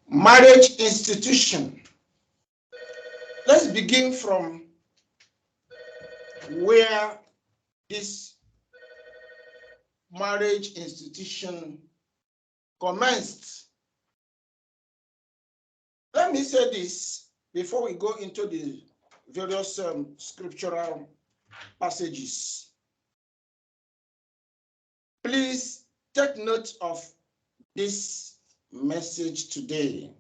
Marriage institution. Let's begin from where this marriage institution commenced. Let me say this before we go into the various scriptural passages. Please take note of this message today,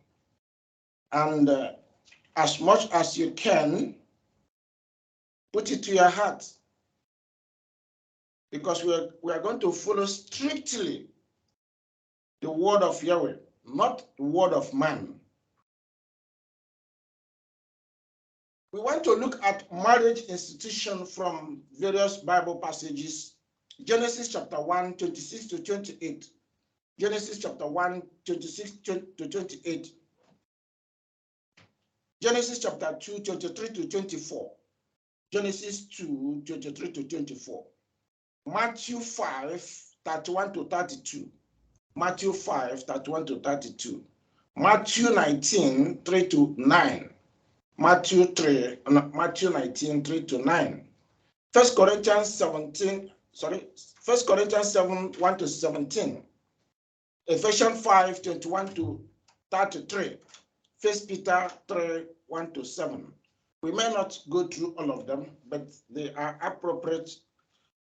and as much as you can, put it to your heart, because we are going to follow strictly the word of Yahweh, not the word of man. We want to look at marriage institution from various Bible passages. Genesis chapter 1, 26 to 28. Genesis chapter 1, 26 to 28. Genesis chapter 2, 23 to 24. Genesis 2, 23 to 24. Matthew 5, 31 to 32. Matthew 5, 31 to 32. Matthew 19, 3 to 9. Matthew 19, 3 to 9. 1 Corinthians 7, 1 to 17. Ephesians 5, 21 to 33. 1 Peter 3, 1 to 7. We may not go through all of them, but they are appropriate.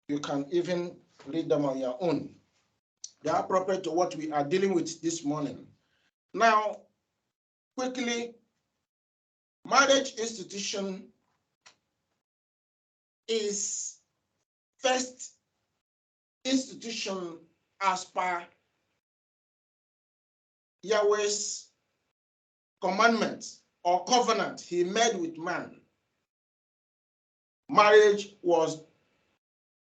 You can even read them on your own. They are appropriate to what we are dealing with this morning. Now, quickly, marriage institution is first institution as per Yahweh's commandment or covenant he made with man. Marriage was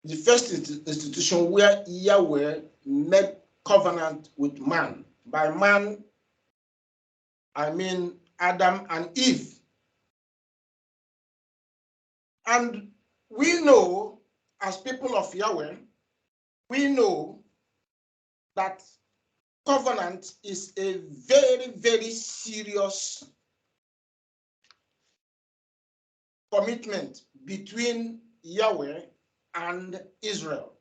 the first institution where Yahweh made covenant with man. By man, I mean Adam and Eve. And we know, as people of Yahweh, we know that covenant is a very, very serious commitment between Yahweh and Israel.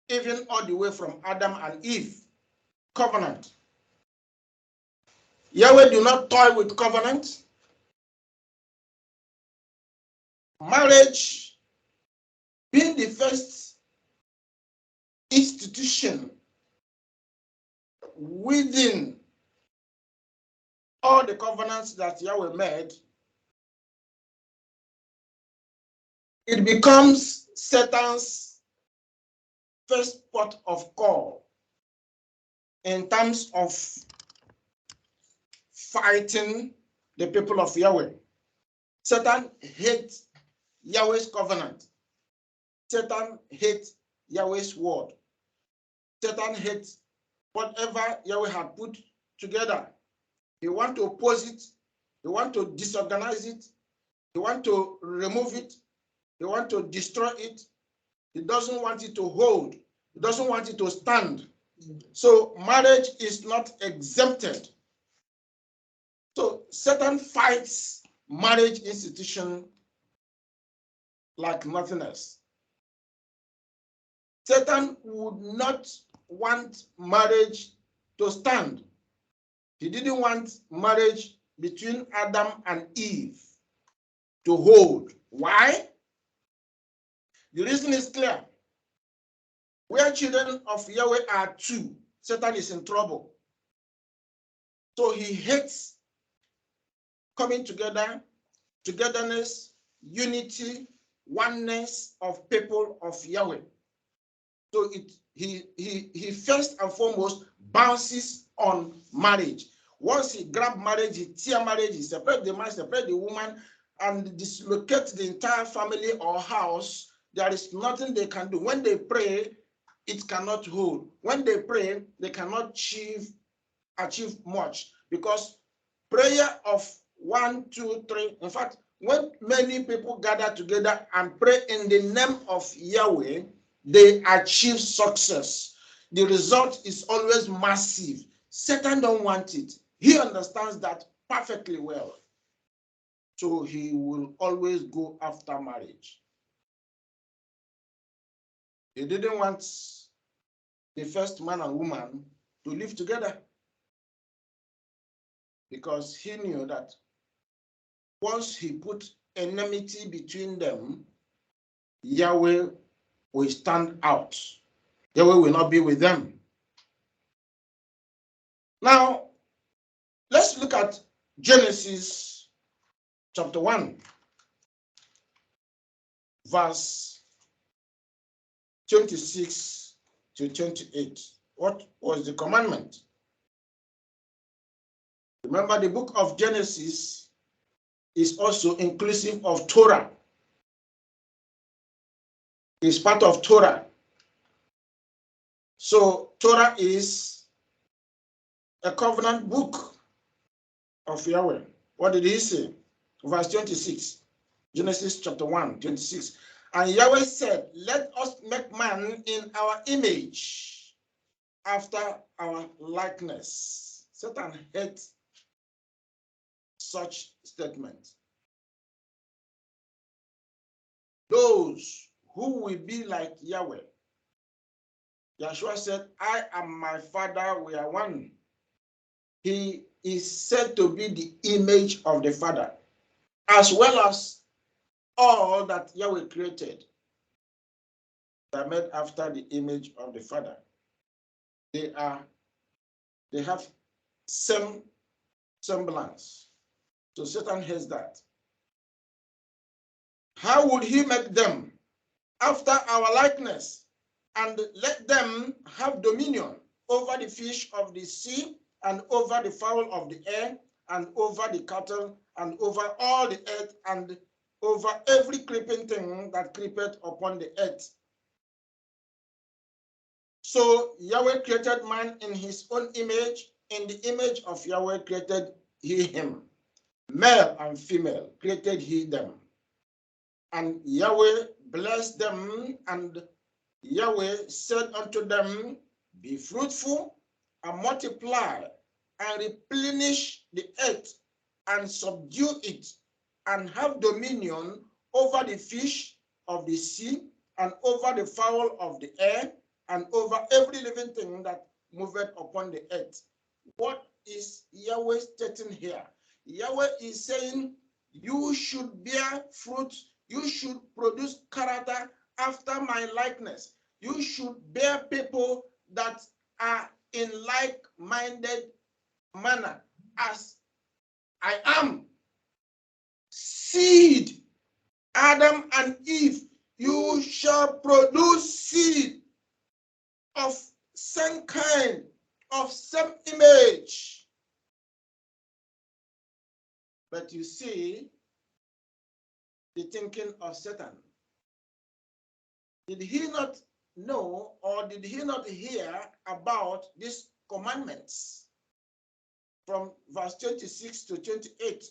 Even all the way from Adam and Eve, covenant. Yahweh do not toy with covenant. Marriage being the first institution within all the covenants that Yahweh made, it becomes Satan's first port of call in terms of fighting the people of Yahweh. Satan hates Yahweh's covenant. Satan hates Yahweh's word. Satan hates whatever Yahweh had put together. He wants to oppose it. He wants to disorganize it. He wants to remove it. He wants to destroy it. He doesn't want it to hold. He doesn't want it to stand. So marriage is not exempted. So Satan fights marriage institution like nothing else. Satan would not want marriage to stand. He didn't want marriage between Adam and Eve to hold. Why? The reason is clear. Where children of Yahweh are two, Satan is in trouble. So he hates coming together, togetherness, unity, oneness of people of Yahweh. So he first and foremost bounces on marriage. Once he grabs marriage, he tears marriage, he separates the man, separates the woman, and dislocates the entire family or house. There is nothing they can do. When they pray, it cannot hold. When they pray, they cannot achieve much, because prayer of 1, 2, 3. In fact, when many people gather together and pray in the name of Yahweh, they achieve success. The result is always massive. Satan don't want it. He understands that perfectly well. So he will always go after marriage. He didn't want the first man and woman to live together because he knew that once he put enmity between them, Yahweh will stand out. Yahweh will not be with them. Now, let's look at Genesis chapter 1, verse 26 to 28. What was the commandment? Remember, the book of Genesis is also inclusive of Torah. It's part of Torah. So Torah is a covenant book of Yahweh. What did he say? Verse 26, Genesis chapter 1, 26. And Yahweh said, let us make man in our image, after our likeness. Satan hates such statement. Those who will be like Yahweh. Yeshua said, I am my Father, we are one. He is said to be the image of the Father, as well as all that Yahweh created. They are made after the image of the Father. They have same semblance. So Satan hates that. How would he make them? After our likeness, and let them have dominion over the fish of the sea, and over the fowl of the air, and over the cattle, and over all the earth, and over every creeping thing that creepeth upon the earth. So Yahweh created man in his own image. In the image of Yahweh created he him. Male and female created he them. And Yahweh blessed them, and Yahweh said unto them, be fruitful and multiply and replenish the earth and subdue it, and have dominion over the fish of the sea, and over the fowl of the air, and over every living thing that moveth upon the earth. What is Yahweh stating here? Yahweh is saying, you should bear fruit, you should produce character after my likeness. You should bear people that are in like-minded manner as I am. Seed, Adam and Eve, you shall produce seed of same kind, of same image. But you see the thinking of Satan. Did he not know, or did he not hear about these commandments from verse 26 to 28?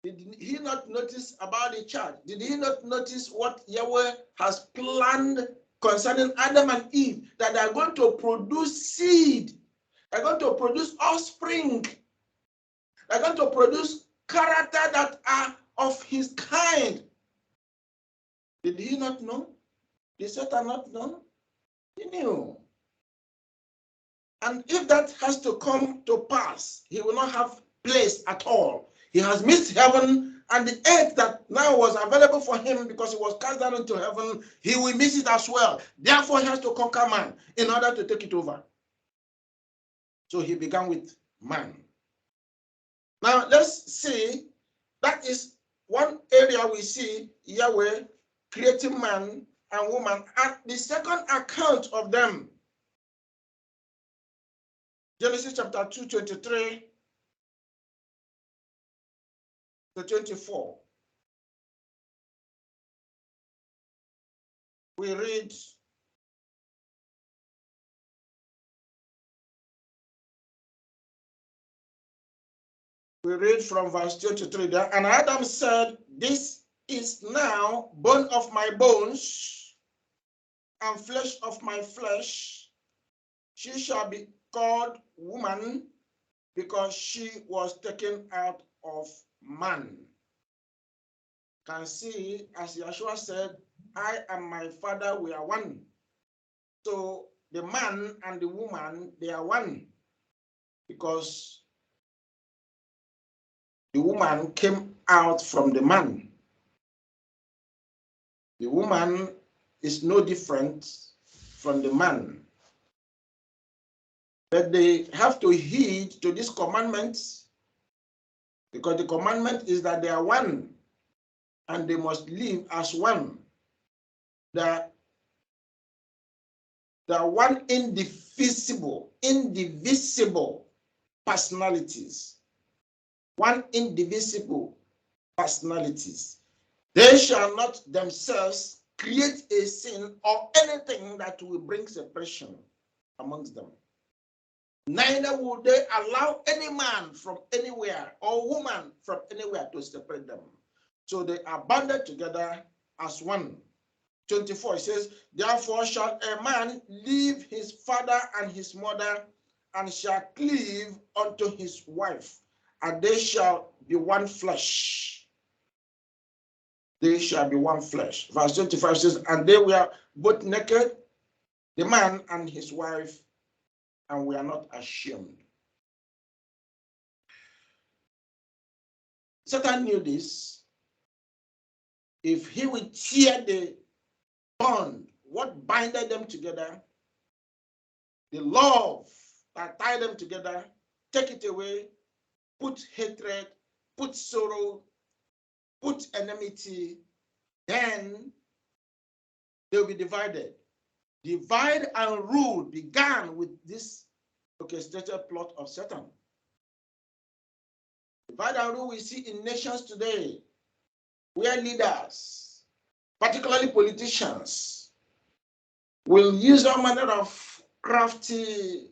Did he not notice about the church? Did he not notice what Yahweh has planned concerning Adam and Eve, that they are going to produce seed, they're going to produce offspring, they're going to produce character that are of his kind? Did he not know? Did Satan not know? He knew. And if that has to come to pass, he will not have place at all. He has missed heaven, and the earth that now was available for him because he was cast down into heaven, he will miss it as well. Therefore, he has to conquer man in order to take it over. So he began with man. Now, let's see, that is one area we see Yahweh creating man and woman. At the second account of them, Genesis chapter 2, 23 to 24. We read from verse 23 there. And Adam said, this is now bone of my bones and flesh of my flesh. She shall be called woman because she was taken out of man. Can see, as Yeshua said, I and my Father, we are one. So the man and the woman, they are one because the woman came out from the man. The woman is no different from the man. But they have to heed to these commandments because the commandment is that they are one and they must live as one. They are one indivisible personalities. One indivisible personalities. They shall not themselves create a sin or anything that will bring separation amongst them. Neither will they allow any man from anywhere or woman from anywhere to separate them. So they are bounded together as one. 24, it says, therefore shall a man leave his father and his mother and shall cleave unto his wife, and they shall be one flesh. They shall be one flesh. Verse 25 says, and they were both naked, the man and his wife, and we are not ashamed. Satan knew this. If he would tear the bond, what binded them together, the love that tied them together, take it away, put hatred, put sorrow, put enmity, then they'll be divided. Divide and rule began with this orchestrated plot of Satan. Divide and rule we see in nations today, where leaders, particularly politicians, will use all manner of crafty,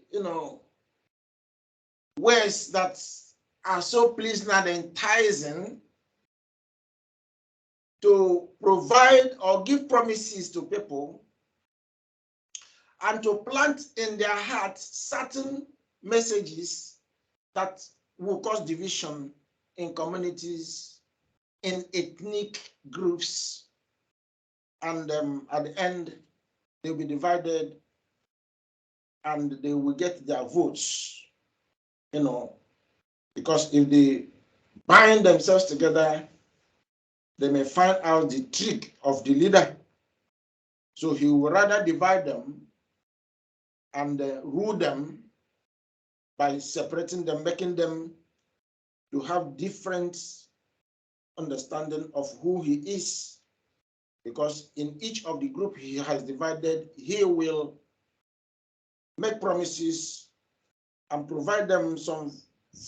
ways that are so pleasing and enticing to provide or give promises to people and to plant in their hearts certain messages that will cause division in communities, in ethnic groups, and at the end, they'll be divided and they will get their votes, because if they bind themselves together, they may find out the trick of the leader. So he will rather divide them and rule them by separating them, making them to have different understanding of who he is. Because in each of the group he has divided, he will make promises and provide them some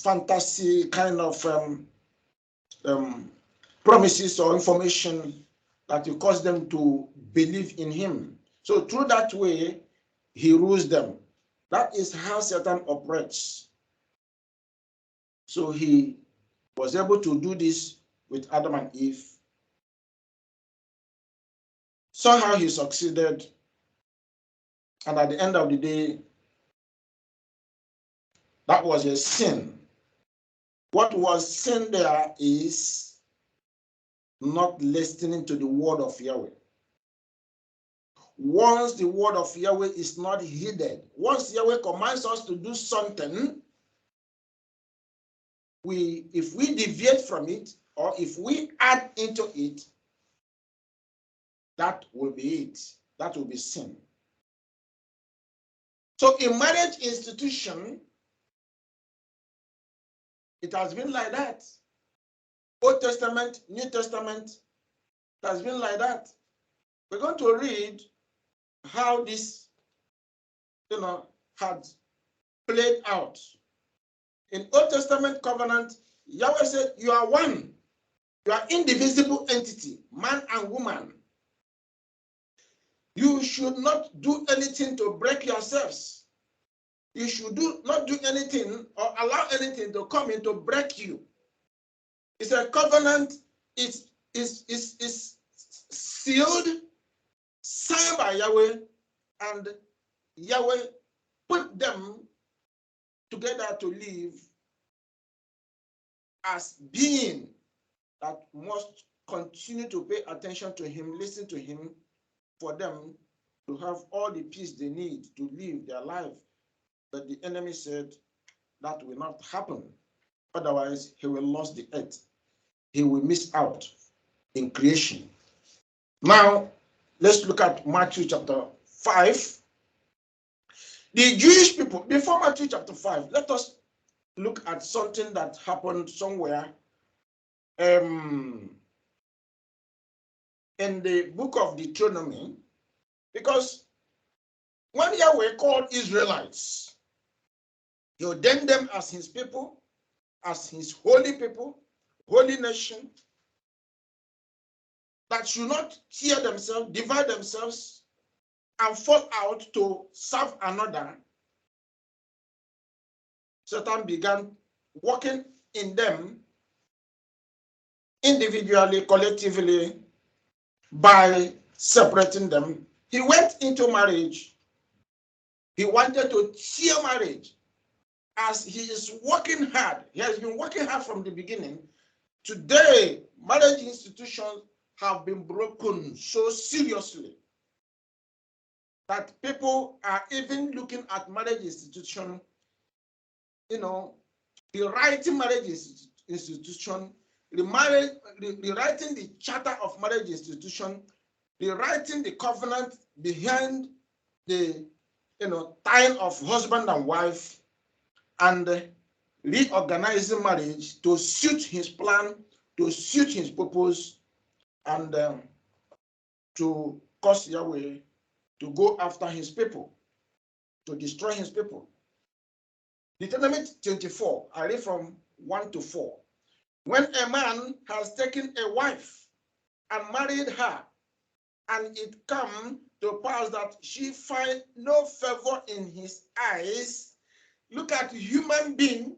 fantasy kind of promises or information that will cause them to believe in him. So through that way, he rules them. That is how Satan operates. So he was able to do this with Adam and Eve. Somehow he succeeded. And at the end of the day, that was a sin. What was sin there is not listening to the word of Yahweh. Once the word of Yahweh is not heeded, once Yahweh commands us to do something, if we deviate from it or if we add into it, that will be it. That will be sin. So in marriage institution, it has been like that. Old Testament, New Testament, it has been like that. We're going to read how this, had played out. In Old Testament covenant, Yahweh said, you are one. You are indivisible entity, man and woman. You should not do anything to break yourselves. You should not do anything or allow anything to come in to break you. It's a covenant. It's sealed, signed by Yahweh, and Yahweh put them together to live as being that must continue to pay attention to him, listen to him, for them to have all the peace they need to live their life. But the enemy said that will not happen. Otherwise, he will lose the earth. He will miss out in creation. Now, let's look at Matthew chapter 5. The Jewish people, before Matthew chapter 5, let us look at something that happened somewhere in the book of Deuteronomy, because when Yahweh called Israelites, he ordained them as his people, as his holy people, holy nation, that should not tear themselves, divide themselves, and fall out to serve another. Satan began working in them individually, collectively, by separating them. He went into marriage. He wanted to tear marriage. As he is working hard, he has been working hard from the beginning. Today, marriage institutions have been broken so seriously that people are even looking at marriage institution, rewriting marriage institution, rewriting the charter of marriage institution, rewriting the covenant behind the tying of husband and wife, and reorganizing marriage to suit his plan, to suit his purpose, and to cause Yahweh to go after his people, to destroy his people. Deuteronomy 24, I read from 1 to 4. When a man has taken a wife and married her, and it come to pass that she find no favor in his eyes, look at human being,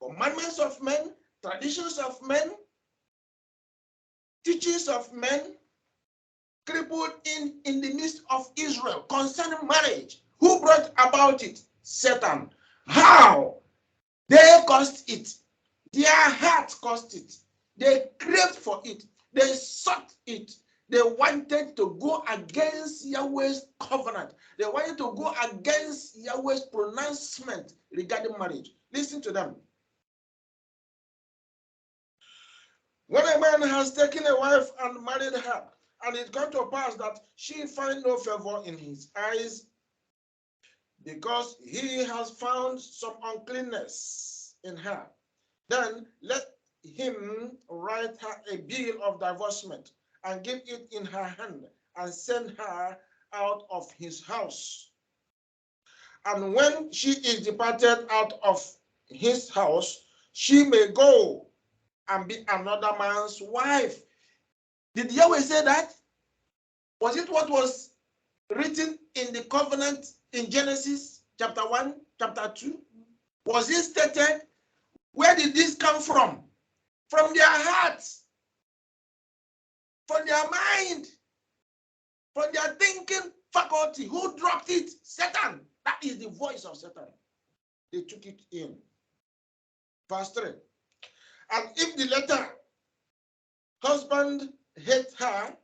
commandments of men, traditions of men, teachings of men, crippled in the midst of Israel concerning marriage. Who brought about it? Satan. How? They caused it. Their heart caused it. They craved for it. They sought it. They wanted to go against Yahweh's covenant. They wanted to go against Yahweh's pronouncement regarding marriage. Listen to them. When a man has taken a wife and married her, and it comes to pass that she find no favor in his eyes, because he has found some uncleanness in her, then let him write her a bill of divorcement and give it in her hand and send her out of his house. And when she is departed out of his house, she may go and be another man's wife. Did Yahweh say that? Was it what was written in the covenant in Genesis chapter 1, chapter 2? Was it stated? Where did this come from? From their hearts, from their mind, from their thinking faculty. Who dropped it? Satan. That is the voice of Satan. They took it in. Verse 3. And if the latter husband hates her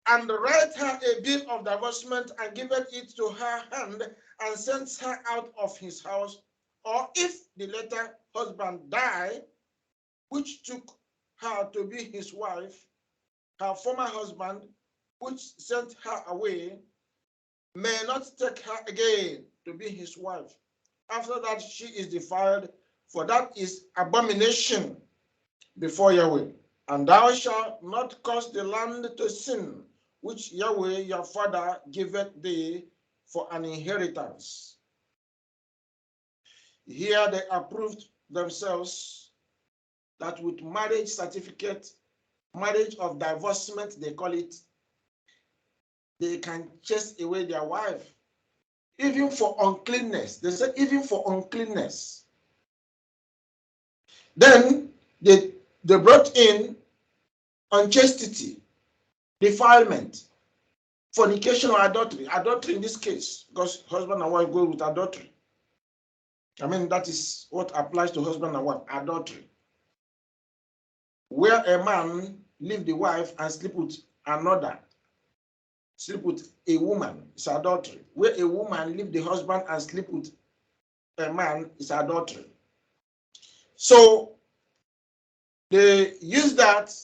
and write her a bill of divorcement and giveth it to her hand and sends her out of his house, or if the latter husband die, which took her to be his wife, her former husband, which sent her away, may not take her again to be his wife. After that she is defiled, for that is abomination before Yahweh. And thou shalt not cause the land to sin, which Yahweh your father giveth thee for an inheritance. Here they approved themselves that with marriage certificate, marriage of divorcement, they call it, they can chase away their wife, even for uncleanness. They said even for uncleanness. Then they brought in unchastity, defilement. fornication or adultery. Adultery in this case, because husband and wife go with adultery. I mean, that is what applies to husband and wife, adultery. Where a man leave the wife and sleep with another, sleep with a woman, is adultery. Where a woman leave the husband and sleep with a man, is adultery. So they use that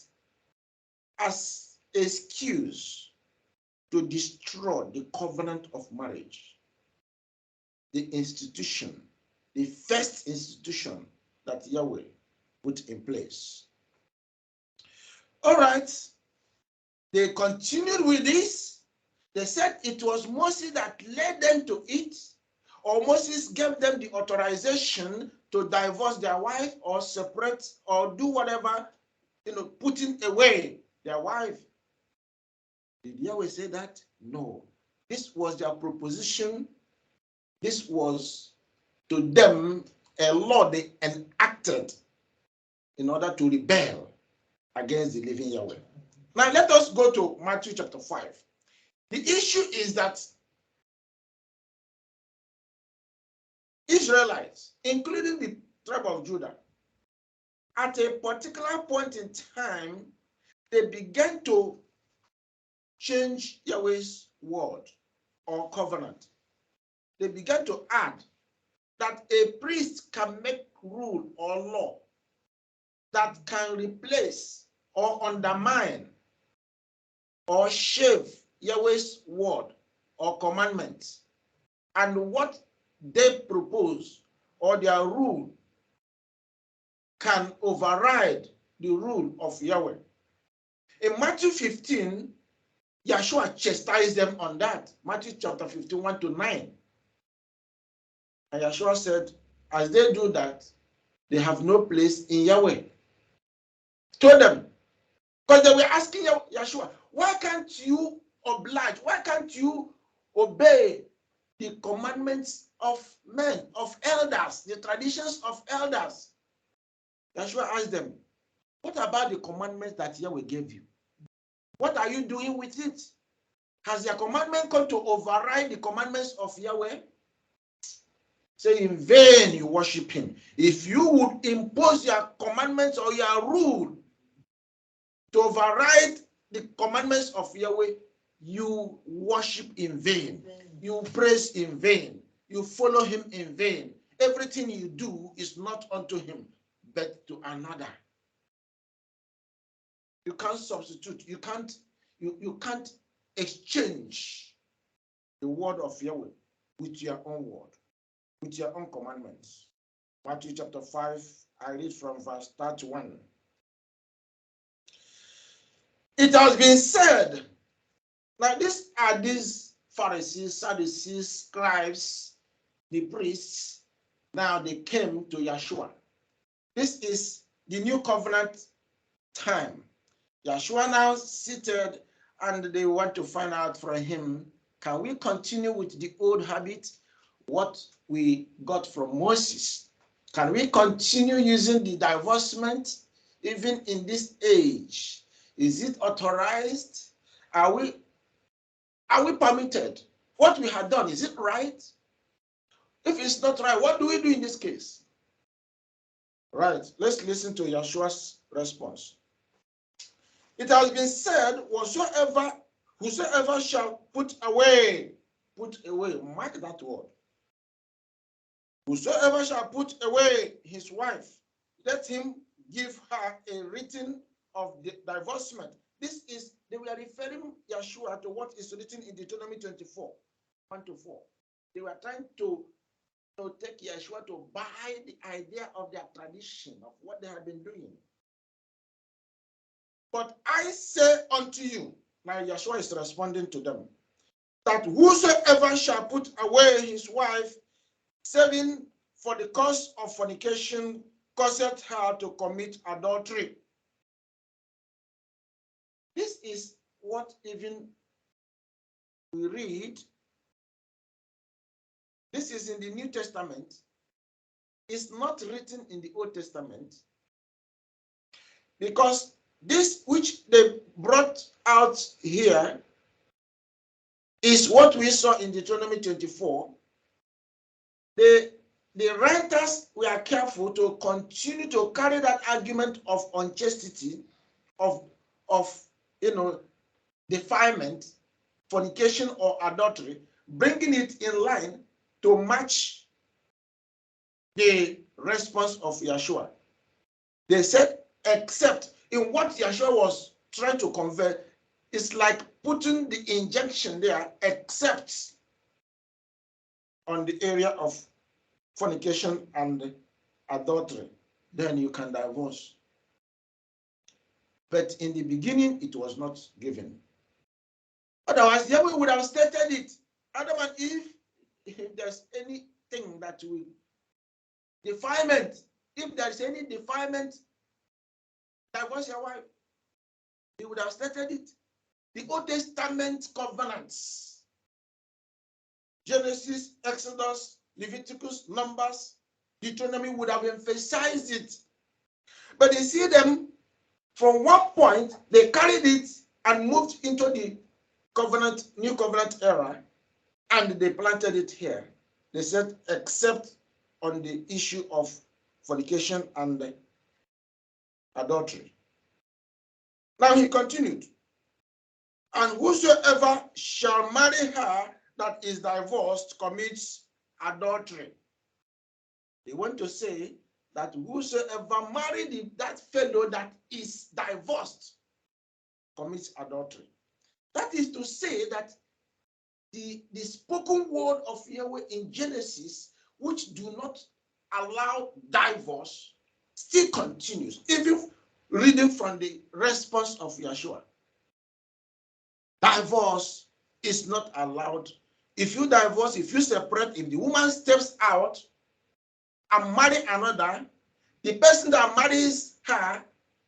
as an excuse to destroy the covenant of marriage, the institution, the first institution that Yahweh put in place. All right, they continued with this. They said it was Moses that led them to it, or Moses gave them the authorization to divorce their wife or separate or do whatever, putting away their wife. Did Yahweh say that? No. This was their proposition. This was to them a law they enacted in order to rebel against the living Yahweh. Now let us go to Matthew chapter 5. The issue is that Israelites, including the tribe of Judah, at a particular point in time, they began to change Yahweh's word or covenant. They began to add that a priest can make rule or law that can replace or undermine or shave Yahweh's word or commandments. And what they propose or their rule can override the rule of Yahweh. In Matthew 15, Yeshua chastised them on that. Matthew chapter 15, 1-9. And Yeshua said, as they do that, they have no place in Yahweh. Told them, because they were asking Yeshua, why can't you oblige? Why can't you obey the commandments of men, of elders, the traditions of elders? Yeshua asked them, what about the commandments that Yahweh gave you? What are you doing with it? Has your commandment come to override the commandments of Yahweh? Say, in vain you worship him. If you would impose your commandments or your rule to override the commandments of Yahweh, you worship in vain. You praise in vain. You follow him in vain. Everything you do is not unto him, but to another. You can't substitute. You can't exchange the word of Yahweh with your own word, with your own commandments. Matthew chapter 5, I read from verse 31. It has been said, now these are these Pharisees, Sadducees, scribes, the priests. Now they came to Yeshua. This is the new covenant time. Yeshua now seated, and they want to find out from him, can we continue with the old habit, what we got from Moses? Can we continue using the divorcement even in this age? Is it authorized? Are we permitted? What we have done, is it right? If it's not right, what do we do in this case? Right, let's listen to Yeshua's response. It has been said, whosoever shall put away, mark that word. Whosoever shall put away his wife, let him give her a written of the divorcement. This is, they were referring Yeshua to what is written in Deuteronomy 24, 1-4. They were trying to take Yeshua to buy the idea of their tradition, of what they have been doing. But I say unto you, now Yeshua is responding to them, that whosoever shall put away his wife, saving for the cause of fornication, causeth her to commit adultery. This is what even we read. This is in the New Testament. It's not written in the Old Testament, because this which they brought out here is what we saw in Deuteronomy 24. The writers were careful to continue to carry that argument of unchastity, of defilement, fornication, or adultery, bringing it in line to match the response of Yeshua. They said, except, in what Yeshua was trying to convey, it's like putting the injunction there, except on the area of fornication and adultery, then you can divorce. But in the beginning, it was not given. Otherwise, Yahweh would have stated it. Adam and Eve, if there's anything that will defilement, if there's any defilement, divorce your wife. He would have stated it. The Old Testament covenants, Genesis, Exodus, Leviticus, Numbers, Deuteronomy would have emphasized it. But you see them, from one point, they carried it and moved into the new covenant era, and they planted it here. They said, except on the issue of fornication and adultery. Now he continued, and whosoever shall marry her that is divorced commits adultery. They want to say that whosoever married that fellow that is divorced commits adultery. That is to say that the spoken word of Yahweh in Genesis, which do not allow divorce, still continues, even reading from the response of Yeshua. Divorce is not allowed. If you divorce, if you separate, if the woman steps out and marry another, the person that marries her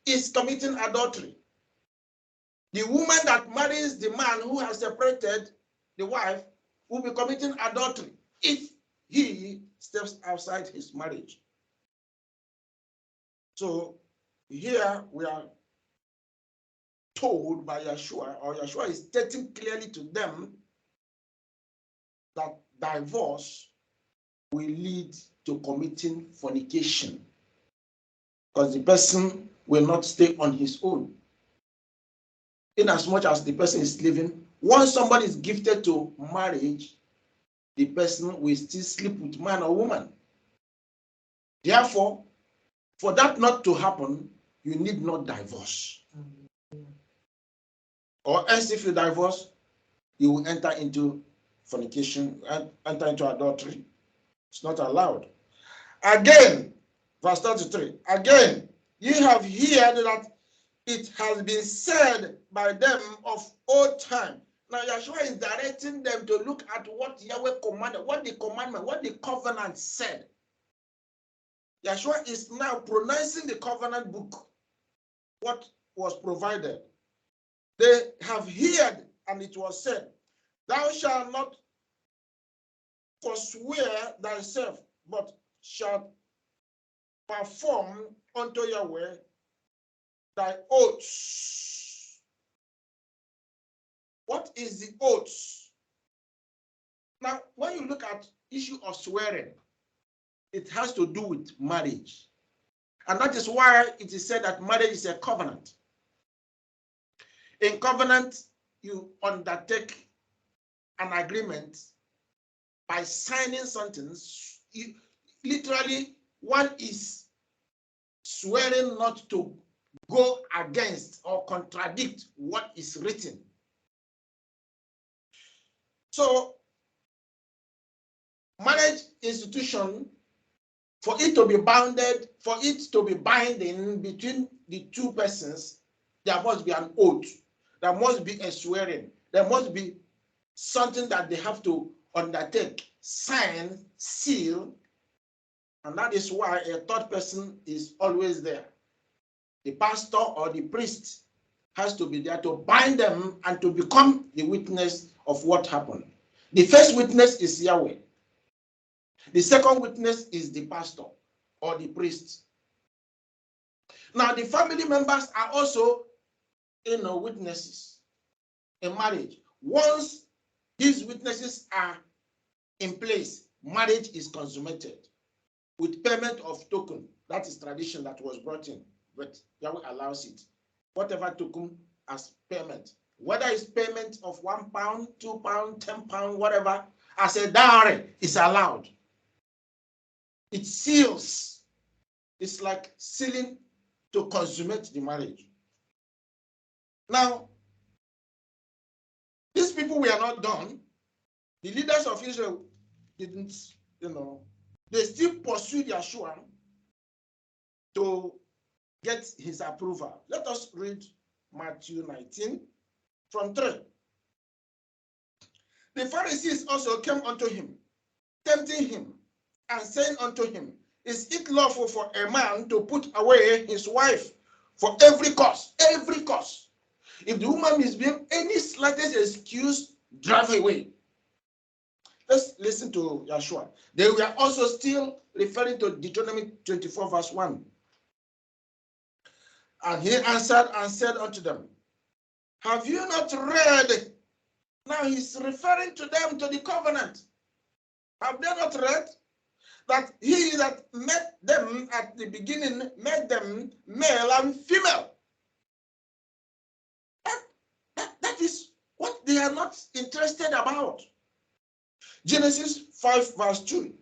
is committing adultery. The woman that marries the man who has separated the wife will be committing adultery if he steps outside his marriage. So here we are told by Yeshua, or Yeshua is stating clearly to them, that divorce will lead to committing fornication, because the person will not stay on his own. In as much as the person is living, once somebody is gifted to marriage, the person will still sleep with man or woman. Therefore, for that not to happen, you need not divorce. Or else if you divorce, you will enter into fornication, enter into adultery. It's not allowed. Again, verse 33, again, ye have heard that it has been said by them of old time. Now Yeshua is directing them to look at what Yahweh commanded, what the covenant said. Yeshua is now pronouncing the covenant book, what was provided. They have heard, and it was said, thou shalt not forswear thyself, but shalt perform unto Yahweh thy oaths. What is the oaths? Now, when you look at issue of swearing, it has to do with marriage. And that is why it is said that marriage is a covenant. In covenant, you undertake an agreement by signing something. Literally, one is swearing not to go against or contradict what is written. So, marriage institution, for it to be bounded, for it to be binding between the two persons, there must be an oath. There must be a swearing. There must be something that they have to undertake, sign, seal, and that is why a third person is always there. The pastor or the priest has to be there to bind them and to become the witness of what happened. The first witness is Yahweh. The second witness is the pastor or the priest. Now, the family members are also witnesses in marriage. Once these witnesses are in place, marriage is consummated with payment of token. That is tradition that was brought in, but Yahweh allows it. Whatever token as payment, whether it's payment of £1, £2, £10, whatever, as a dowry is allowed. It seals. It's like sealing to consummate the marriage. Now, these people were not done. The leaders of Israel didn't, they still pursued Yeshua to get his approval. Let us read Matthew 19 from 3. The Pharisees also came unto him, tempting him, and saying unto him, is it lawful for a man to put away his wife for every cause? Every cause. If the woman misbehaves, any slightest excuse, drive away. Let's listen to Yeshua. They were also still referring to Deuteronomy 24, verse 1. And he answered and said unto them, have you not read? Now he's referring to them, to the covenant. Have they not read that he that made them at the beginning made them male and female? That is what they are not interested about. Genesis 5 verse 2.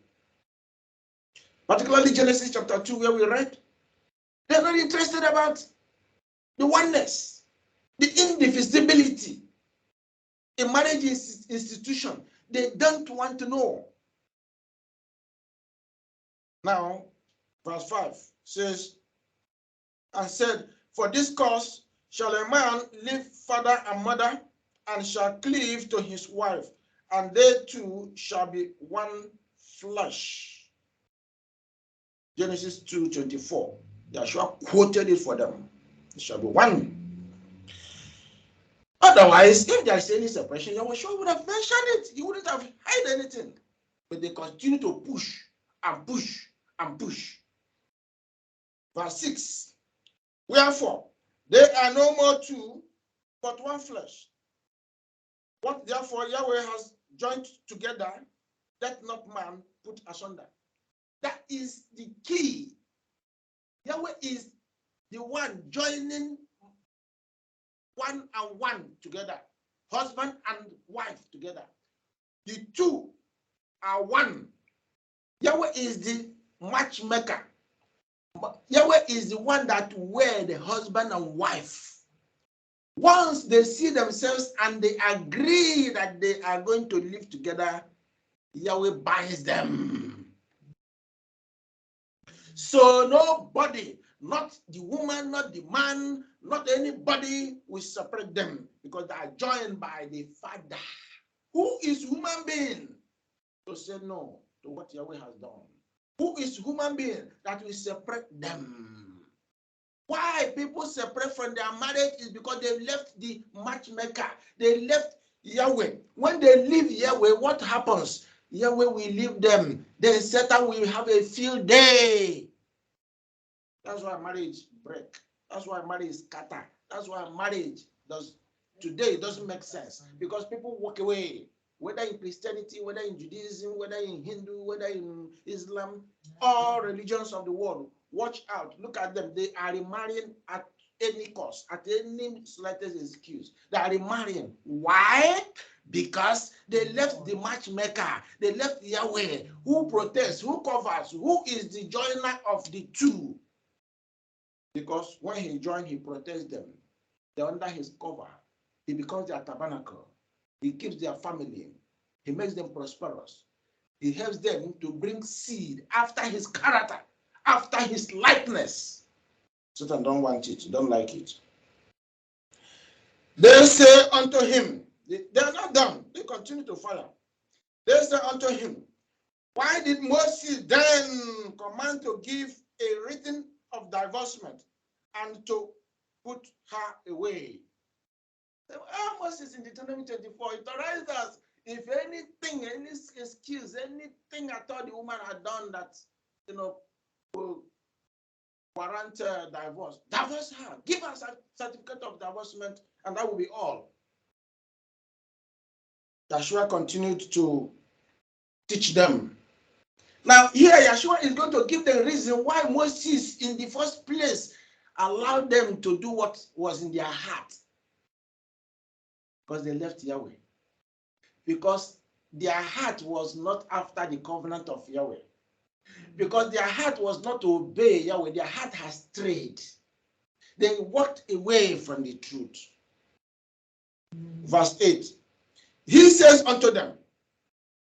Particularly Genesis chapter 2 where we read. They're not interested about the oneness, the indivisibility. A marriage institution, they don't want to know. Now, verse 5 says, and said, for this cause shall a man leave father and mother, and shall cleave to his wife, and they two shall be one flesh. Genesis 2:24. Yeshua quoted it for them. It shall be one. Otherwise, if there is any separation, Yeshua would have mentioned it. He wouldn't have hid anything. But they continue to push and push and push. Verse 6. Wherefore, they are no more two, but one flesh. What therefore Yahweh has joined together, let not man put asunder. That is the key. Yahweh is the one joining one and one together, husband and wife together. The two are one. Yahweh is the matchmaker. Yahweh is the one that wed the husband and wife. Once they see themselves and they agree that they are going to live together, Yahweh binds them. So nobody, not the woman, not the man, not anybody will separate them because they are joined by the Father. Who is human being to say no to what Yahweh has done? Who is human being that will separate them? Why people separate from their marriage is because they left the matchmaker. They left Yahweh. When they leave Yahweh, what happens? Yahweh will leave them. Then Satan will have a field day. That's why marriage break. That's why marriage scatter. That's why marriage today doesn't make sense because people walk away. Whether in Christianity, whether in Judaism, whether in Hindu, whether in Islam, all religions of the world, watch out. Look at them. They are remarrying at any cost, at any slightest excuse. They are remarrying. Why? Because they left the matchmaker. They left Yahweh, who protects, who covers, who is the joiner of the two. Because when he joins, he protects them. They're under his cover. He becomes their tabernacle. He keeps their family. He makes them prosperous. He helps them to bring seed after his character, after his likeness. Satan don't want it, don't like it. They say unto him, they are not done. They continue to fire. They say unto him, why did Moses then command to give a written of divorcement and to put her away? Moses in Deuteronomy 24, it authorized us, if anything, any excuse, anything at all the woman had done that, will warrant divorce, divorce her, give us a certificate of divorcement, and that will be all. Yeshua continued to teach them. Now, here Yeshua is going to give the reason why Moses, in the first place, allowed them to do what was in their heart. Because they left Yahweh. Because their heart was not after the covenant of Yahweh. Because their heart was not to obey Yahweh. Their heart has strayed. They walked away from the truth. Verse 8. He says unto them,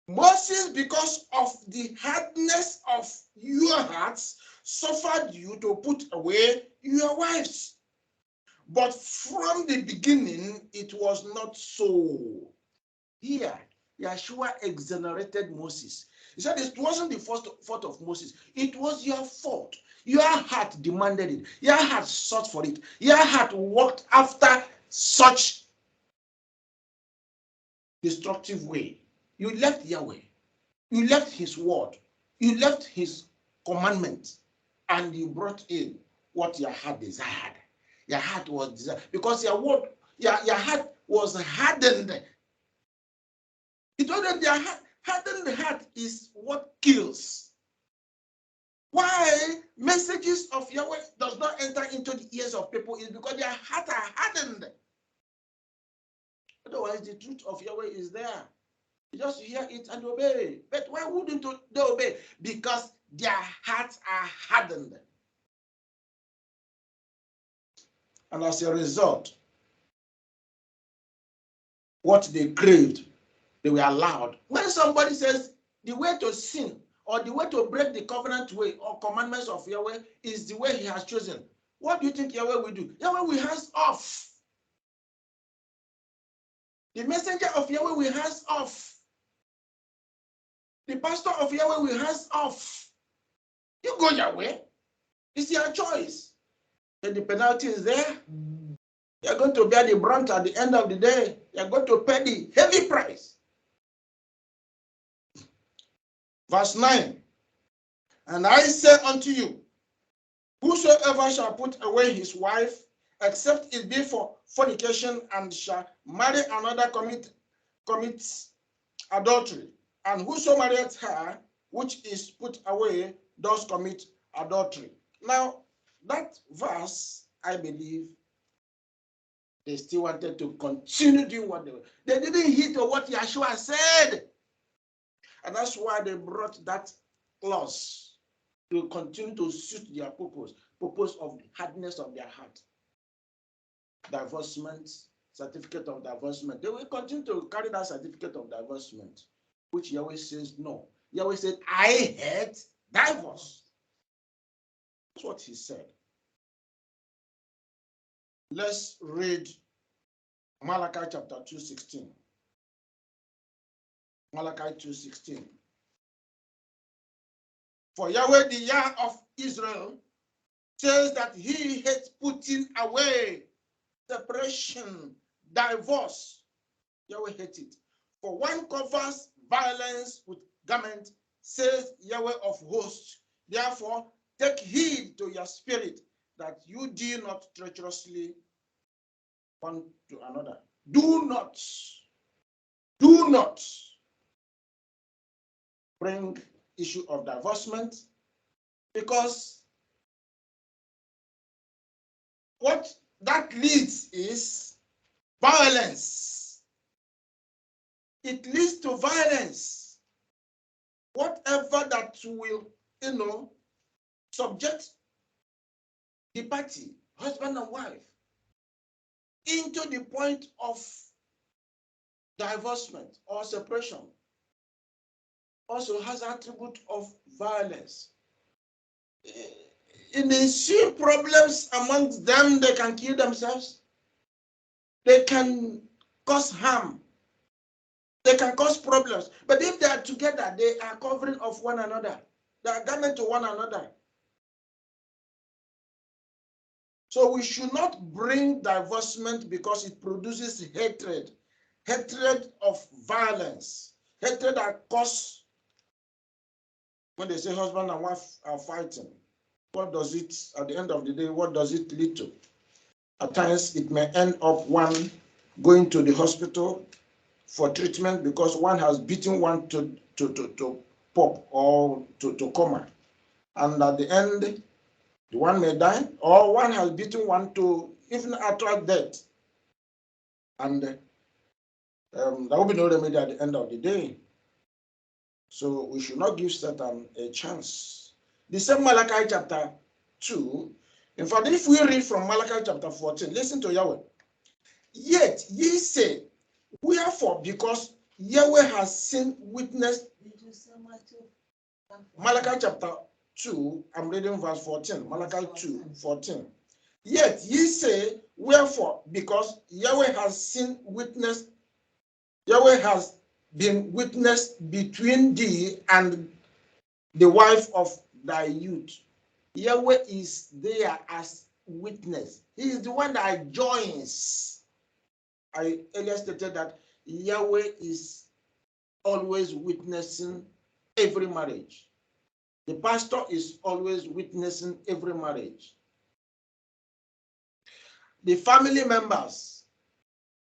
Moses, because of the hardness of your hearts, suffered you to put away your wives. But from the beginning, it was not so. Here, Yeshua exonerated Moses. He said it wasn't the first fault of Moses. It was your fault. Your heart demanded it. Your heart sought for it. Your heart walked after such destructive way. You left Yahweh. You left his word. You left his commandment. And you brought in what your heart desired. Your heart was desired. Because your heart was hardened. He told them their hardened heart is what kills. Why messages of Yahweh does not enter into the ears of people is because their hearts are hardened. Otherwise, the truth of Yahweh is there. You just hear it and obey. But why wouldn't they obey? Because their hearts are hardened. And as a result, what they craved, they were allowed. When somebody says the way to sin or the way to break the covenant way or commandments of Yahweh is the way he has chosen, what do you think Yahweh will do? Yahweh will hands off. The messenger of Yahweh will hands off. The pastor of Yahweh will hands off. You go Yahweh. It's your choice. And the penalty is there. You're going to bear the brunt at the end of the day. You're going to pay the heavy price. Verse 9. And I say unto you, whosoever shall put away his wife, except it be for fornication, and shall marry another, commits adultery. And whoso marrieth her, which is put away, does commit adultery. Now, that verse, I believe, they still wanted to continue doing what they were. They didn't heed to what Yeshua said. And that's why they brought that clause to continue to suit their purpose of the hardness of their heart. Divorcement, certificate of divorcement. They will continue to carry that certificate of divorcement, which Yahweh says no. Yahweh said, I hate divorce. That's what he said. Let's read Malachi chapter 2:16. Malachi 2:16. For Yahweh, the Yah of Israel, says that he hates putting away, separation, divorce. Yahweh hates it. For one covers violence with garment, says Yahweh of hosts. Therefore, take heed to your spirit, that you deal not treacherously one to another. Do not bring issue of divorcement, because what that leads is violence. It leads to violence. Whatever that will, subject the party, husband and wife, into the point of divorcement or separation, also has attribute of violence. In the ensuing problems amongst them, they can kill themselves. They can cause harm. They can cause problems. But if they are together, they are covering of one another. They are garment to one another. So we should not bring divorcement because it produces hatred of violence, hatred that causes, when they say husband and wife are fighting, what does it, at the end of the day, what does it lead to? At times, it may end up one going to the hospital for treatment because one has beaten one to pop or to coma. And at the end, the one may die, or one has beaten one to even actual death. And there will be no remedy at the end of the day. So we should not give Satan a chance. The same Malachi chapter 2. In fact, if we read from Malachi chapter 14, listen to Yahweh. Yet ye say, wherefore, because Yahweh has seen witness. Malachi chapter 2, I'm reading verse 14. Malachi 2, 14. Yet ye say, wherefore, because Yahweh has seen witness, Yahweh has been witness between thee and the wife of thy youth. Yahweh is there as witness. He is the one that joins. I earlier stated that Yahweh is always witnessing every marriage. The pastor is always witnessing every marriage. The family members,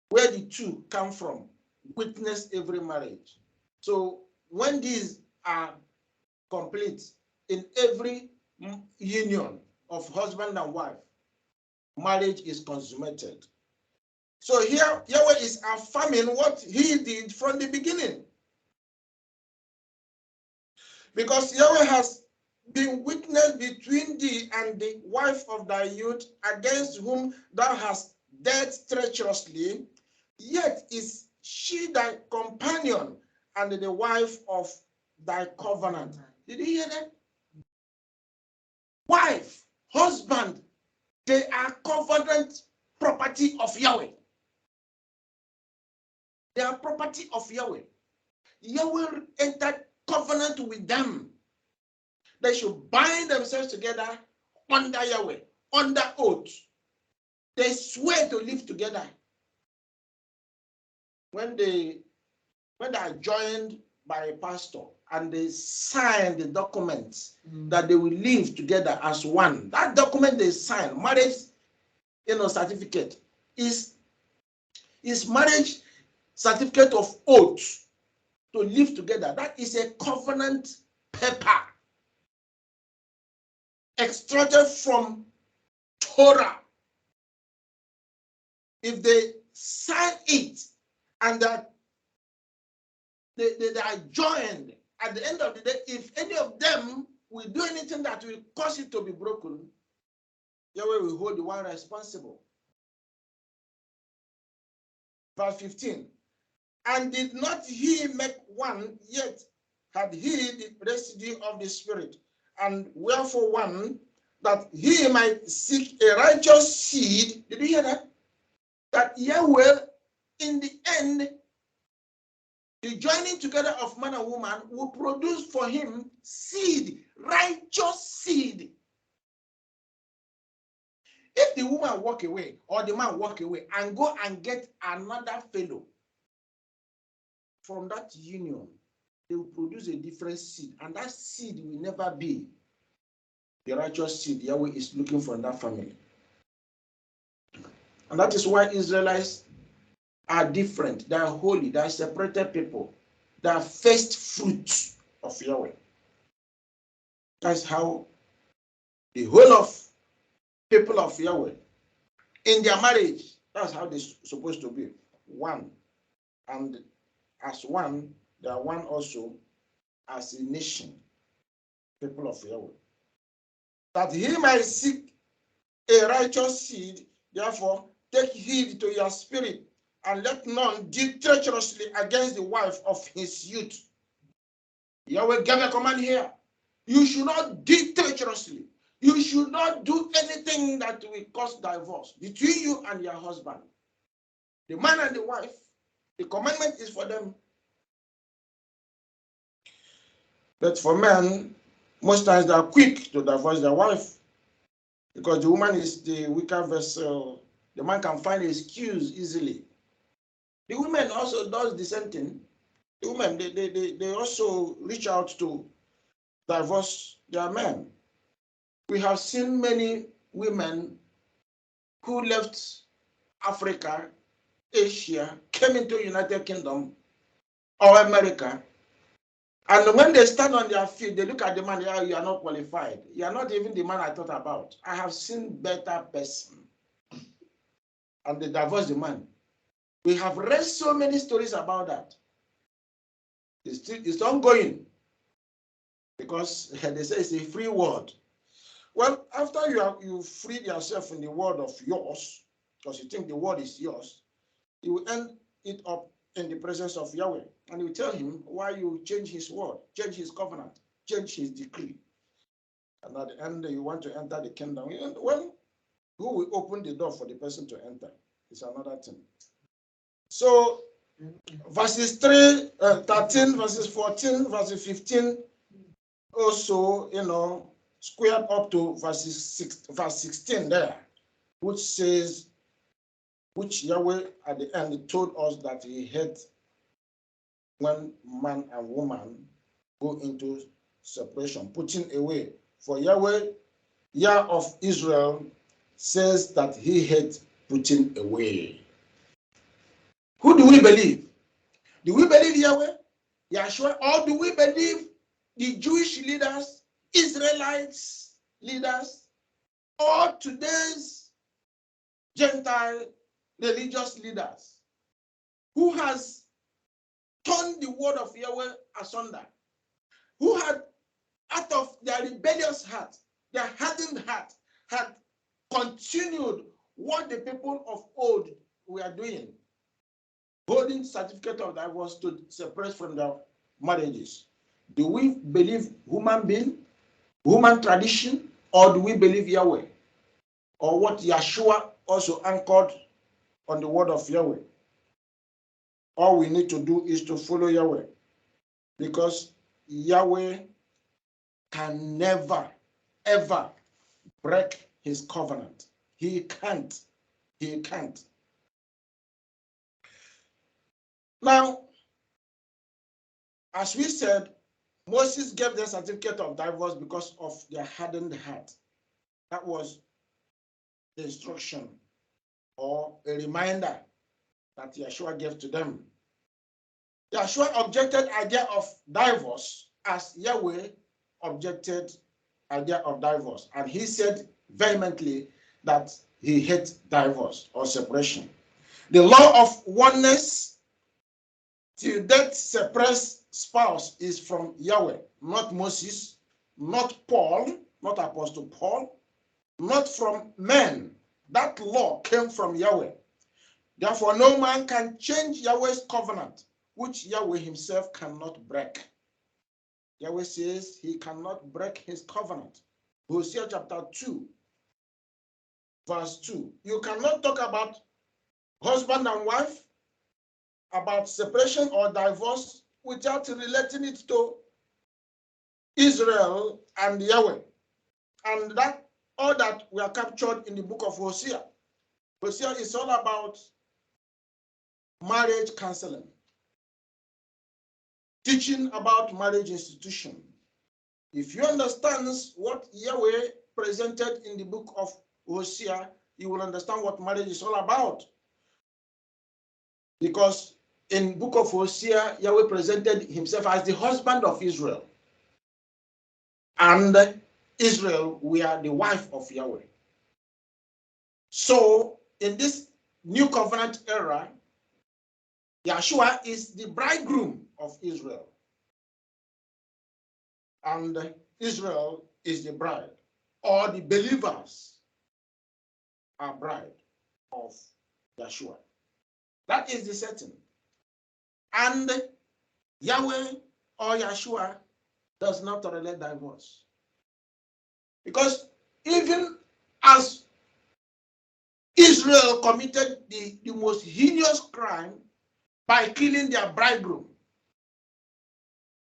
where the two come from, witness every marriage. So when these are complete in every union of husband and wife, marriage is consummated. So here, Yahweh is affirming what he did from the beginning. Because Yahweh has been witness between thee and the wife of thy youth, against whom thou hast dealt treacherously, yet is she thy companion and the wife of thy covenant. Did you hear that? Wife, husband, they are covenant property of Yahweh. They are property of Yahweh. Yahweh entered covenant with them. They should bind themselves together under Yahweh, under oath. They swear to live together. When they are joined by a pastor and they sign the document that they will live together as one, that document they sign, marriage, certificate, is marriage certificate of oath to live together. That is a covenant paper extracted from Torah. If they sign it and that they are joined, at the end of the day, if any of them will do anything that will cause it to be broken, Yahweh will hold the one responsible. Verse 15. And did not he make one, yet had he the residue of the Spirit, and wherefore one, that he might seek a righteous seed. Did you hear that? That Yahweh, in the end, the joining together of man and woman will produce for him seed, righteous seed. If the woman walk away or the man walk away and go and get another fellow, from that union, they will produce a different seed, and that seed will never be the righteous seed Yahweh is looking for in that family. And that is why Israelites are different. They are holy. They are separated people. They are first fruits of Yahweh. That's how the whole of people of Yahweh, in their marriage, that's how they're supposed to be. One. And as one, they are one also as a nation, people of Yahweh. That he might seek a righteous seed, therefore take heed to your spirit, and let none deal treacherously against the wife of his youth. Yahweh gave a command here. You should not deal treacherously. You should not do anything that will cause divorce between you and your husband. The man and the wife, the commandment is for them. But for men, most times they are quick to divorce their wife because the woman is the weaker vessel. The man can find an excuse easily. The women also does the same thing. The women, they also reach out to divorce their men. We have seen many women who left Africa, Asia, came into United Kingdom or America, and when they stand on their feet, they look at the man, yeah, you are not qualified. You are not even the man I thought about. I have seen better person. And they divorce the man. We have read so many stories about that. It's ongoing because they say it's a free world. Well, after you freed yourself in the world of yours, because you think the world is yours, you will end it up in the presence of Yahweh. And you tell him why you change his word, change his covenant, change his decree. And at the end, you want to enter the kingdom. Well, who will open the door for the person to enter? It's another thing. So, verses 13, verses 14, verses 15, also, squared up to verse 16 there, which says, which Yahweh at the end told us that he hates when man and woman go into separation, putting away. For Yahweh, Yah of Israel, says that he hates putting away. Who do we believe? Do we believe Yahweh, Yahshua, or do we believe the Jewish leaders, Israelites leaders, or today's Gentile religious leaders who has turned the word of Yahweh asunder, who had, out of their rebellious heart, their hardened heart, had continued what the people of old were doing, holding certificate of divorce to separate from their marriages. Do we believe human being, human tradition, or do we believe Yahweh? Or what Yahshua also anchored on the word of Yahweh? All we need to do is to follow Yahweh, because Yahweh can never, ever break his covenant. He can't. He can't. Now, as we said, Moses gave the certificate of divorce because of their hardened heart. That was the instruction or a reminder that Yahshua gave to them. Yahshua objected idea of divorce as Yahweh objected idea of divorce. And he said vehemently that he hates divorce or separation. The law of oneness till death separates spouse is from Yahweh, not Moses, not Paul, not Apostle Paul, not from men. That law came from Yahweh. Therefore, no man can change Yahweh's covenant, which Yahweh himself cannot break. Yahweh says he cannot break his covenant. Hosea chapter 2, verse 2. You cannot talk about husband and wife, about separation or divorce, without relating it to Israel and Yahweh. And that all that we are captured in the book of Hosea. Hosea is all about marriage counseling, teaching about marriage institution. If you understand what Yahweh presented in the book of Hosea, you will understand what marriage is all about. Because in book of Hosea, Yahweh presented himself as the husband of Israel. And Israel, we are the wife of Yahweh. So in this new covenant era, Yahshua is the bridegroom of Israel. And Israel is the bride, or the believers are bride of Yahshua. That is the setting. And Yahweh or Yahshua does not tolerate divorce. Because even as Israel committed the most heinous crime by killing their bridegroom,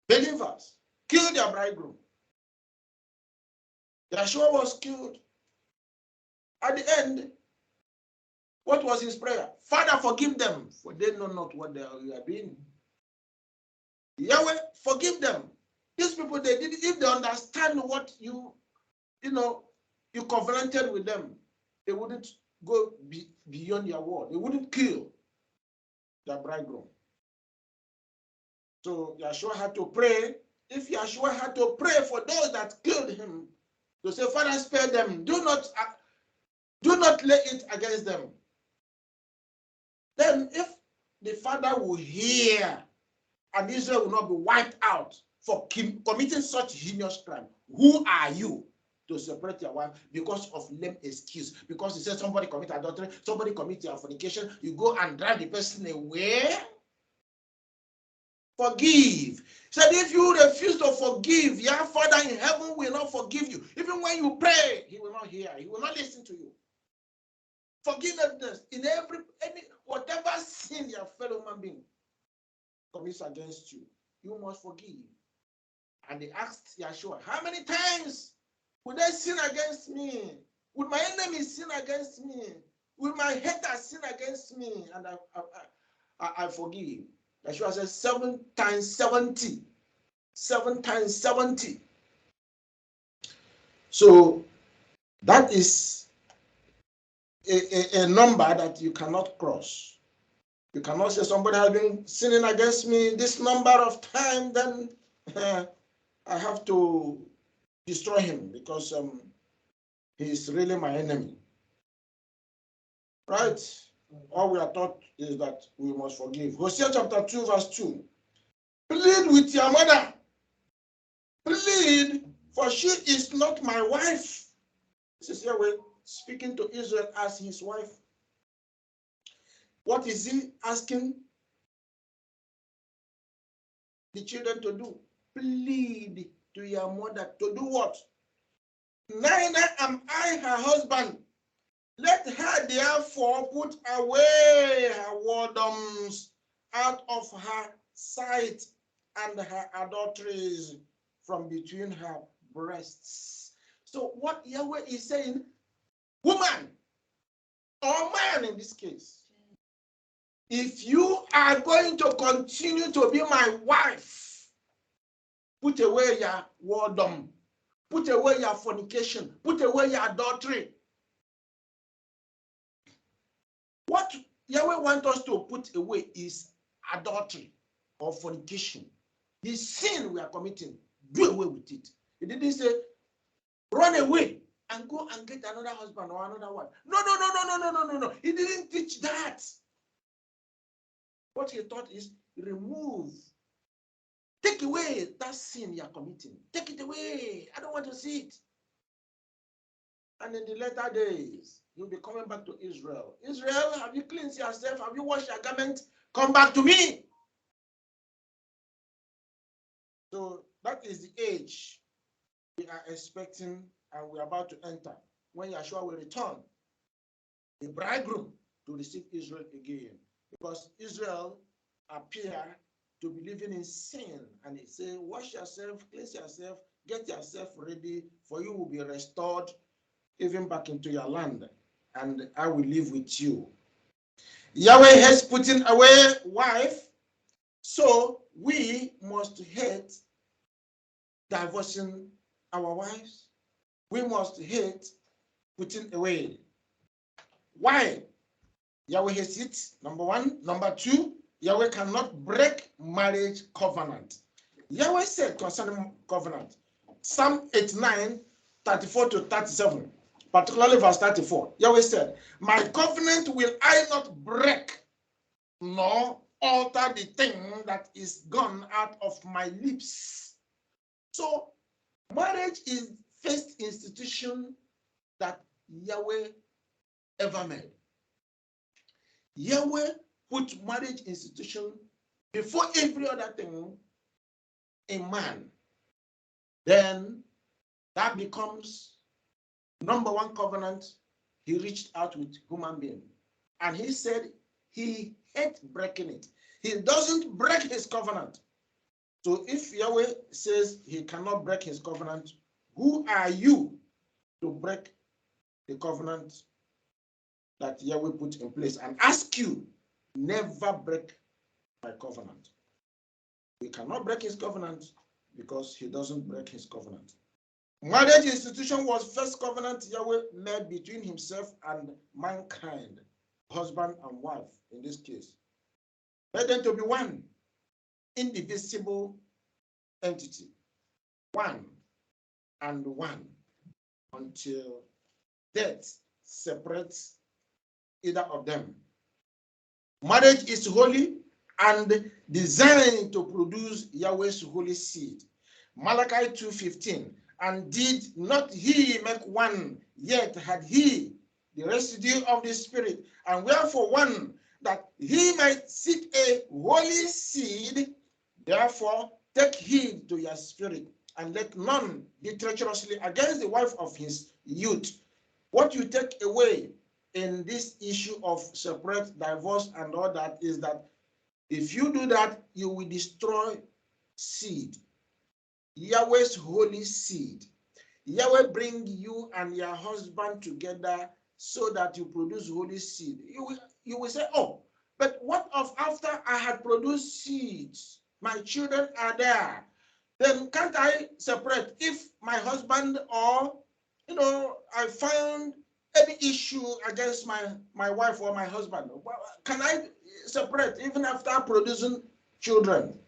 believers killed their bridegroom. Yahshua was killed. At the end, what was his prayer? Father, forgive them, for they know not what they are doing. Yahweh, forgive them. These people, they did, if they understand what you covenanted with them, they wouldn't go beyond your word. They wouldn't kill their bridegroom. So Yeshua had to pray. If Yeshua had to pray for those that killed him, to say, Father, spare them. Do not lay it against them. Then if the Father will hear and Israel will not be wiped out for committing such heinous crime, who are you to separate your wife because of lame excuse? Because he said somebody commit adultery, somebody commit fornication, you go and drive the person away? Forgive. He said, if you refuse to forgive, your Father in heaven will not forgive you. Even when you pray, he will not hear. He will not listen to you. Forgiveness in whatever sin your fellow human being commits against you, you must forgive. And they asked Yeshua, how many times would they sin against me? Would my enemies sin against me? Will my haters sin against me? And I forgive. Yeshua says 7 times 70. 7 times 70. So that is a number that you cannot cross. You cannot say somebody has been sinning against me this number of time, then I have to destroy him because he is really my enemy. Right? All we are taught is that we must forgive. Hosea chapter 2, verse 2. Plead with your mother. Plead, for she is not my wife. This is Yahweh speaking to Israel as his wife. What is he asking the children to do? Plead to your mother. To do what? Neither am I her husband. Let her therefore put away her whoredoms out of her sight and her adulteries from between her breasts. So what Yahweh is saying, woman or man in this case, if you are going to continue to be my wife, put away your whoredom, put away your fornication, put away your adultery. What Yahweh wants us to put away is adultery or fornication. The sin we are committing, do away with it. He didn't say, run away and go and get another husband or another one. No. He didn't teach that. What he taught is remove, take away that sin you are committing. Take it away. I don't want to see it. And in the later days, you'll be coming back to Israel. Israel, have you cleansed yourself? Have you washed your garment? Come back to me. So that is the age we are expecting and we are about to enter when Yeshua will return, the bridegroom, to receive Israel again. Because Israel appear to be living in sin. And he said, wash yourself, cleanse yourself, get yourself ready, for you will be restored even back into your land, and I will live with you. Yahweh has putting away wife, so we must hate divorcing our wives. We must hate putting away. Why? Yahweh hates it, number one. Number two, Yahweh cannot break marriage covenant. Yahweh said concerning covenant, Psalm 89, 34 to 37. Particularly verse 34, Yahweh said, my covenant will I not break, nor alter the thing that is gone out of my lips. So marriage is first institution that Yahweh ever made. Yahweh put marriage institution before every other thing in man. Then that becomes number one covenant. He reached out with human being. And he said he hates breaking it. He doesn't break his covenant. So if Yahweh says he cannot break his covenant, who are you to break the covenant that Yahweh put in place? And ask you, never break my covenant. He cannot break his covenant because he doesn't break his covenant. Marriage institution was first covenant Yahweh made between himself and mankind, husband and wife in this case. Made them to be one. indivisible entity, one and one, until death separates either of them. Marriage is holy and designed to produce Yahweh's holy seed. Malachi 2:15, and did not he make one, yet had he the residue of the Spirit, and wherefore one, that he might seek a holy seed. Therefore take heed to your spirit, and let none be treacherously against the wife of his youth. What you take away in this issue of separate, divorce, and all that is that if you do that, you will destroy seed, Yahweh's holy seed. Yahweh bring you and your husband together so that you produce holy seed. You will say, oh, but what of after I had produced seeds? My children are there. Then can't I separate? If my husband or, I found any issue against my wife or my husband, can I separate even after producing children?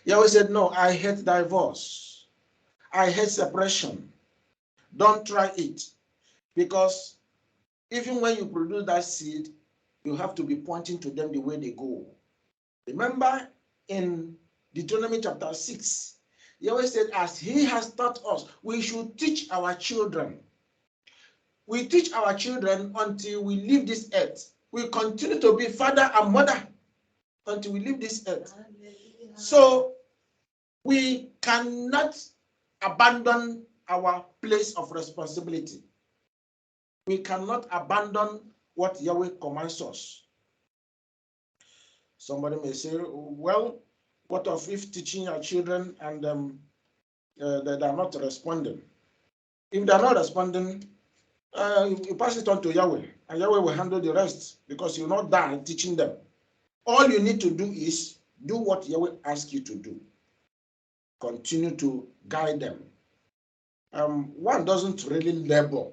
Yahweh said, no, I hate divorce. I hate separation. Don't try it. Because even when you produce that seed, you have to be pointing to them the way they go. Remember in Deuteronomy chapter 6, Yahweh said, as he has taught us, we should teach our children. We teach our children until we leave this earth. We continue to be father and mother until we leave this earth. So we cannot abandon our place of responsibility. We cannot abandon what Yahweh commands us. Somebody may say, well, what if teaching your children and they are not responding? If they are not responding, you pass it on to Yahweh, and Yahweh will handle the rest, because you're not done teaching them. All you need to do is do what Yahweh asks you to do. Continue to guide them. One doesn't really labor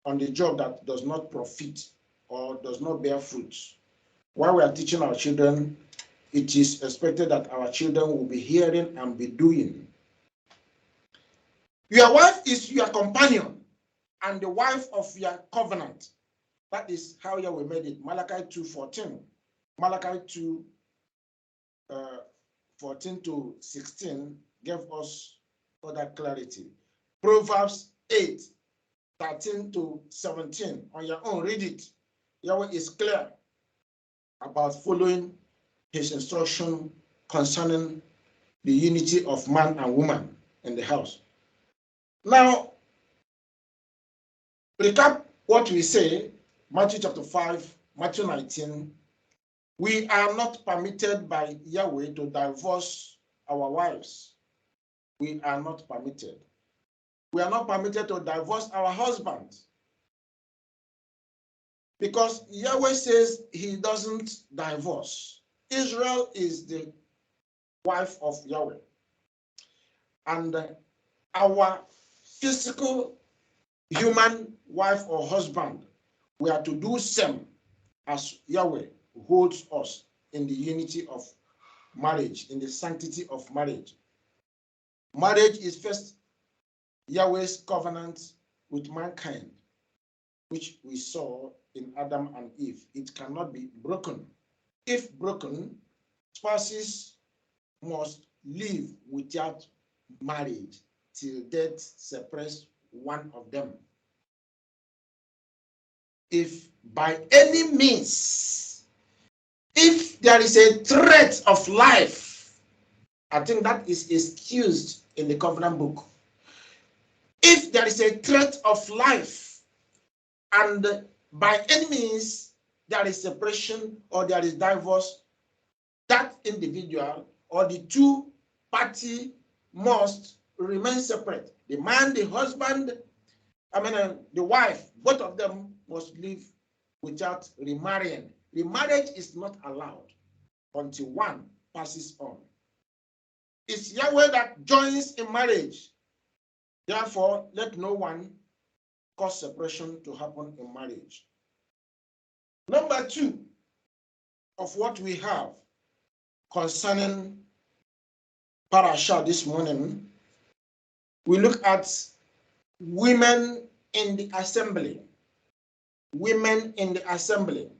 on the job that does not profit or does not bear fruit. While we are teaching our children, it is expected that our children will be hearing and be doing. Your wife is your companion and the wife of your covenant. That is how Yahweh made it. Malachi 2:14. Malachi 2:14 to 16 gave us further clarity. Proverbs 8:13 to 17. On your own, read it. Yahweh is clear about following his instruction concerning the unity of man and woman in the house. Now, recap what we say, Matthew chapter 5, Matthew 19. We are not permitted by Yahweh to divorce our wives. We are not permitted. We are not permitted to divorce our husbands. Because Yahweh says he doesn't divorce. Israel is the wife of Yahweh. And our physical human wife or husband, we are to do same as Yahweh holds us in the unity of marriage, in the sanctity of marriage. Marriage is first Yahweh's covenant with mankind, which we saw in Adam and Eve. It cannot be broken. If broken, spouses must live without marriage till death separates one of them. If by any means, if there is a threat of life, I think that is excused in the covenant book. If there is a threat of life and by any means there is separation or there is divorce, that individual or the two parties must remain separate. The man, the husband, the wife, both of them must live without remarrying. Remarriage is not allowed until one passes on. It's Yahweh that joins in marriage. Therefore, let no one cause separation to happen in marriage. Number two of what we have concerning parasha this morning, we look at women in the assembly. Women in the assembly.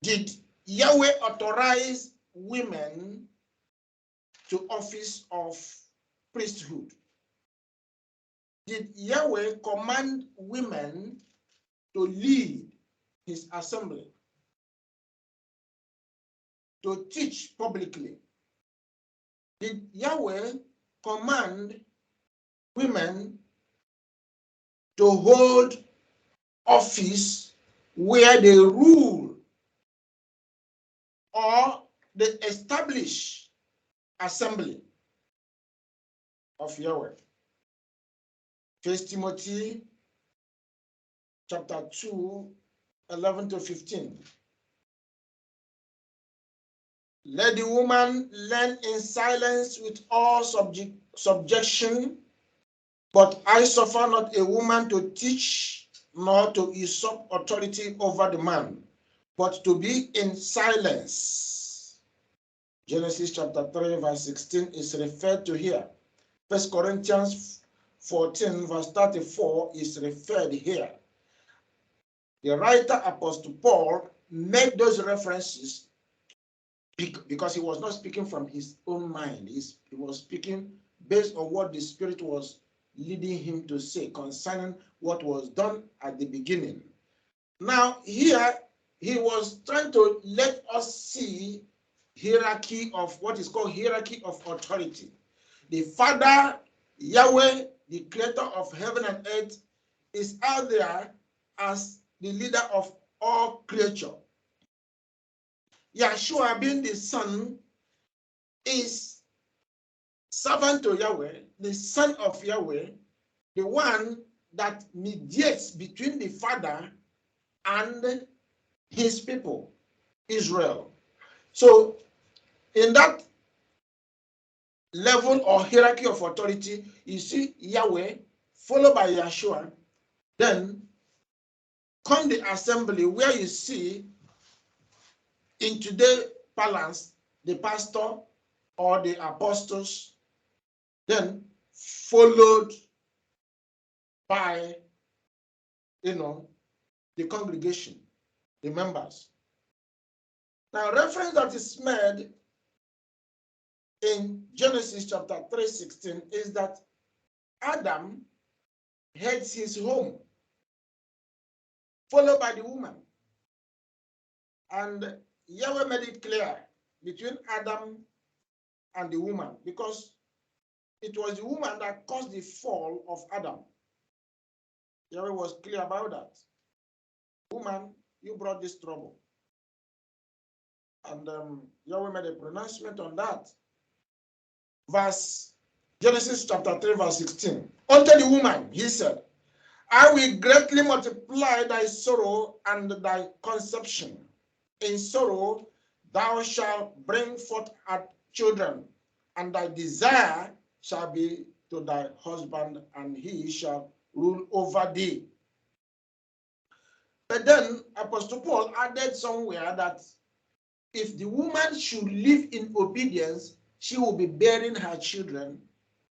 Did Yahweh authorize women to office of priesthood? Did Yahweh command women to lead his assembly, to teach publicly? Did Yahweh command women to hold office where they rule or they establish assembly of Yahweh? 1 Timothy chapter 2, 11 to 15. Let the woman learn in silence with all subjection, but I suffer not a woman to teach, nor to usurp authority over the man, but to be in silence. Genesis chapter 3, verse 16 is referred to here. 1 Corinthians 14, verse 34 is referred here. The writer, Apostle Paul, made those references because he was not speaking from his own mind. He was speaking based on what the Spirit was leading him to say concerning what was done at the beginning. Now, here, he was trying to let us see hierarchy of what is called hierarchy of authority. The Father, Yahweh, the creator of heaven and earth, is out there as the leader of all creature. Yeshua, being the Son, is servant to Yahweh, the Son of Yahweh, the one that mediates between the Father and his people, Israel. So, in that level or hierarchy of authority, you see Yahweh, followed by Yeshua, then come the assembly where you see in today's balance the pastor or the apostles, then followed by the congregation, the members. Now, reference that is made in Genesis chapter 3:16 is that Adam heads his home, followed by the woman. And Yahweh made it clear between Adam and the woman, because it was the woman that caused the fall of Adam. Yahweh was clear about that. Woman, you brought this trouble. And Yahweh made a pronouncement on that. Genesis chapter 3, verse 16. Unto the woman, he said, I will greatly multiply thy sorrow and thy conception. In sorrow thou shalt bring forth children, and thy desire shall be to thy husband, and he shall rule over thee. But then Apostle Paul added somewhere that if the woman should live in obedience, she will be bearing her children,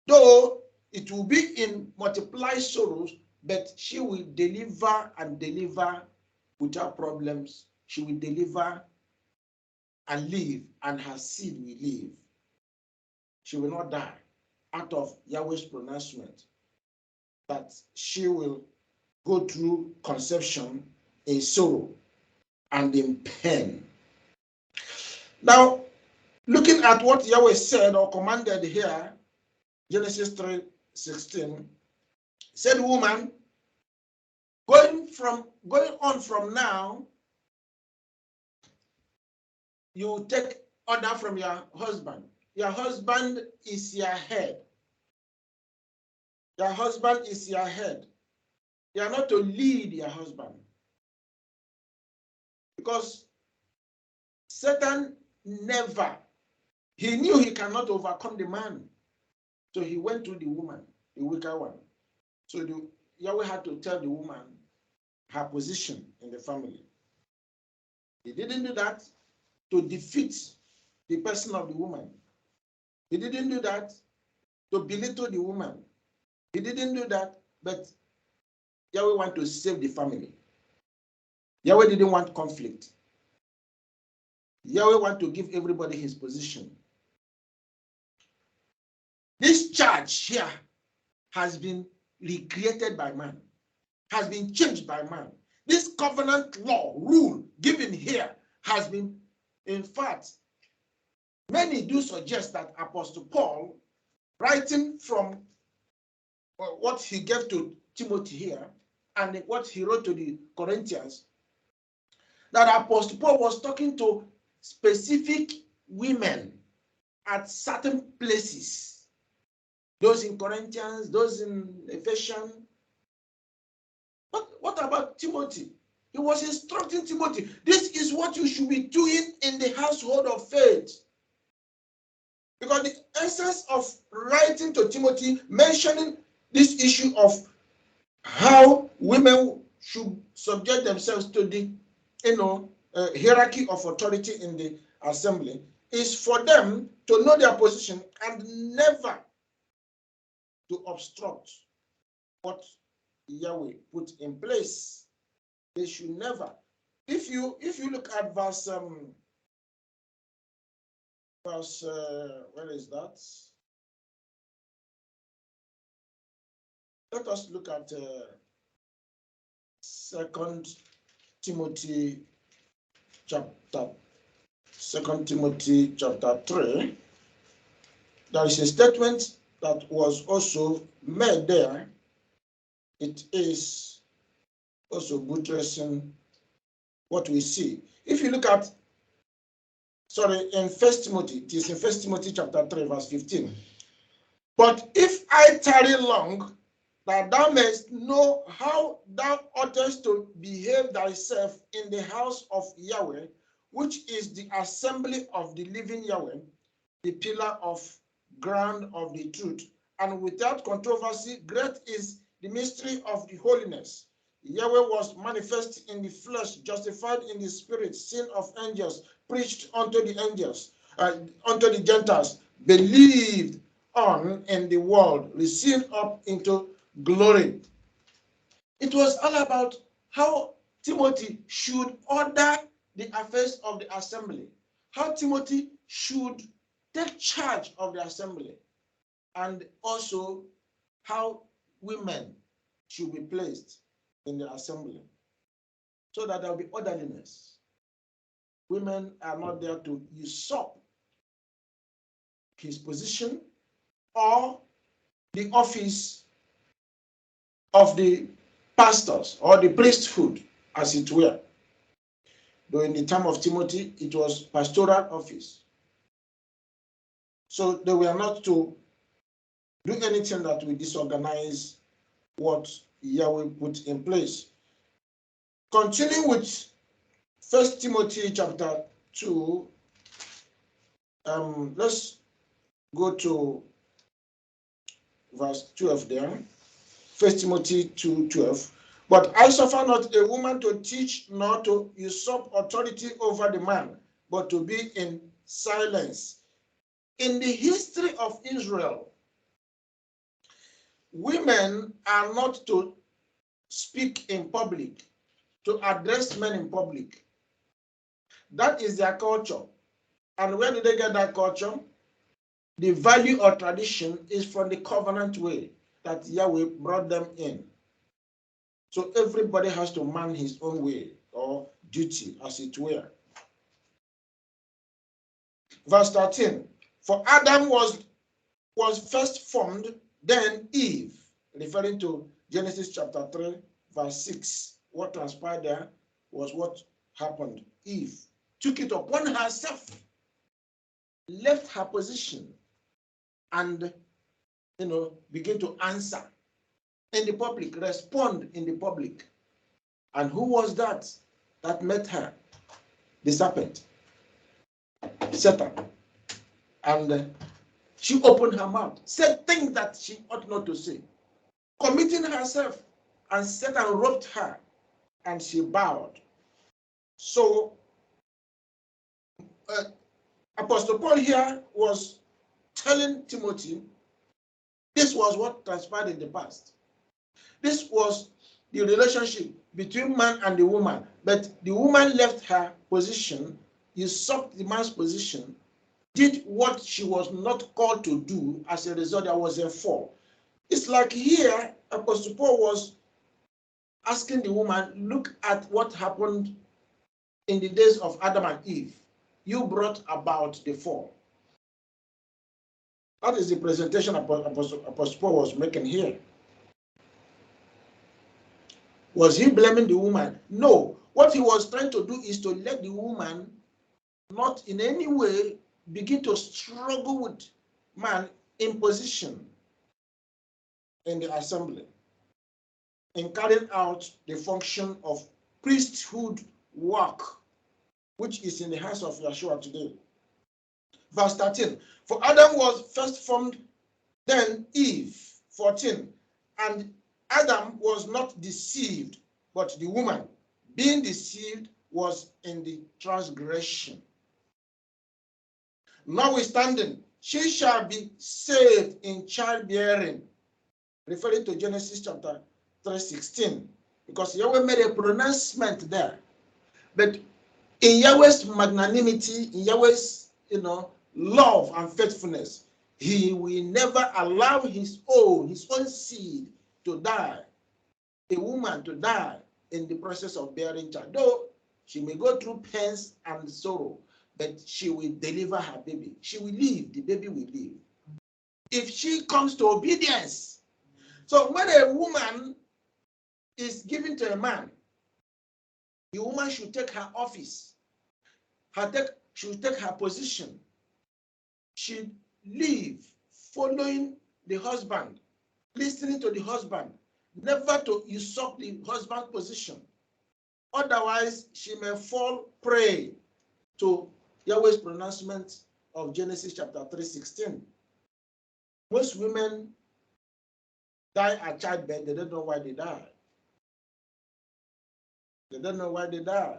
though it will be in multiplied sorrows, but she will deliver and deliver without problems. She will deliver and live, and her seed will live. She will not die, out of Yahweh's pronouncement that she will go through conception in sorrow and in pain. Now, looking at what Yahweh said or commanded here, Genesis 3:16, said, woman, going on from now, you take order from your husband. Your husband is your head. Your husband is your head. You are not to lead your husband. Because Satan he knew he cannot overcome the man. So he went to the woman, the weaker one. So Yahweh had to tell the woman her position in the family. He didn't do that. to defeat the person of the woman. He didn't do that to belittle the woman. He didn't do that, but Yahweh wanted to save the family. Yahweh didn't want conflict. Yahweh wanted to give everybody his position. This charge here has been recreated by man, has been changed by man. This covenant law, rule given here has been, in fact, many do suggest that Apostle Paul, writing from what he gave to Timothy here and what he wrote to the Corinthians, that Apostle Paul was talking to specific women at certain places. Those in Corinthians, those in Ephesians. But what about Timothy? He was instructing Timothy, this is what you should be doing in the household of faith. Because the essence of writing to Timothy, mentioning this issue of how women should subject themselves to the hierarchy of authority in the assembly, is for them to know their position and never to obstruct what Yahweh put in place. They should never. If you look at verse where is that? Let us look at 2 Timothy chapter 3. There is a statement that was also made there. It is also buttressing what we see. If you look at, in 1 Timothy, it is in 1 Timothy chapter 3, verse 15. But if I tarry long, that thou mayest know how thou oughtest to behave thyself in the house of Yahweh, which is the assembly of the living Yahweh, the pillar of ground of the truth. And without controversy, great is the mystery of the holiness. Yahweh was manifest in the flesh, justified in the spirit, seen of angels, preached unto the angels, unto the Gentiles, believed on in the world, received up into glory. It was all about how Timothy should order the affairs of the assembly, how Timothy should take charge of the assembly, and also how women should be placed in the assembly so that there will be orderliness. Women are not there to usurp his position or the office of the pastors or the priesthood, as it were. Though in the time of Timothy, it was pastoral office. So they were not to do anything that will disorganize what Yahweh put in place. Continuing with 1 Timothy chapter 2, let's go to verse 12 there. 1 Timothy 2:12. But I suffer not a woman to teach nor to usurp authority over the man, but to be in silence. In the history of Israel, women are not to speak in public, to address men in public. That is their culture. And where do they get that culture? The value or tradition is from the covenant way that Yahweh brought them in. So everybody has to man his own way or duty, as it were. Verse 13. For Adam was first formed, then Eve, referring to Genesis chapter 3, verse 6. What transpired there was what happened. Eve took it upon herself, left her position, and begin to answer in the public, respond in the public. And who was that met her? The serpent, Satan. And she opened her mouth, said things that she ought not to say, committing herself, and Satan roped her, and she bowed. So Apostle Paul here was telling Timothy this was what transpired in the past. This was the relationship between man and the woman, but the woman left her position, usurped the man's position, did what she was not called to do. As a result, there was a fall. It's like here, Apostle Paul was asking the woman, look at what happened in the days of Adam and Eve. You brought about the fall. That is the presentation Apostle Paul was making here. Was he blaming the woman? No. What he was trying to do is to let the woman not in any way begin to struggle with man in position in the assembly, in carrying out the function of priesthood work, which is in the hands of Yeshua today. Verse 13, for Adam was first formed, then Eve. 14, and Adam was not deceived, but the woman, being deceived, was in the transgression. Notwithstanding, she shall be saved in childbearing, referring to Genesis chapter 3:16, because Yahweh made a pronouncement there. But in Yahweh's magnanimity, in Yahweh's love and faithfulness, he will never allow his own seed to die, a woman to die in the process of bearing child. Though she may go through pains and sorrow, but she will deliver her baby. She will live, the baby will live. If she comes to obedience. So when a woman is given to a man, the woman should take her office, should take her position, should live following the husband, listening to the husband, never to usurp the husband's position. Otherwise, she may fall prey to Yahweh's pronouncement of Genesis chapter 3:16. Most women die at childbirth, they don't know why they die. They don't know why they die.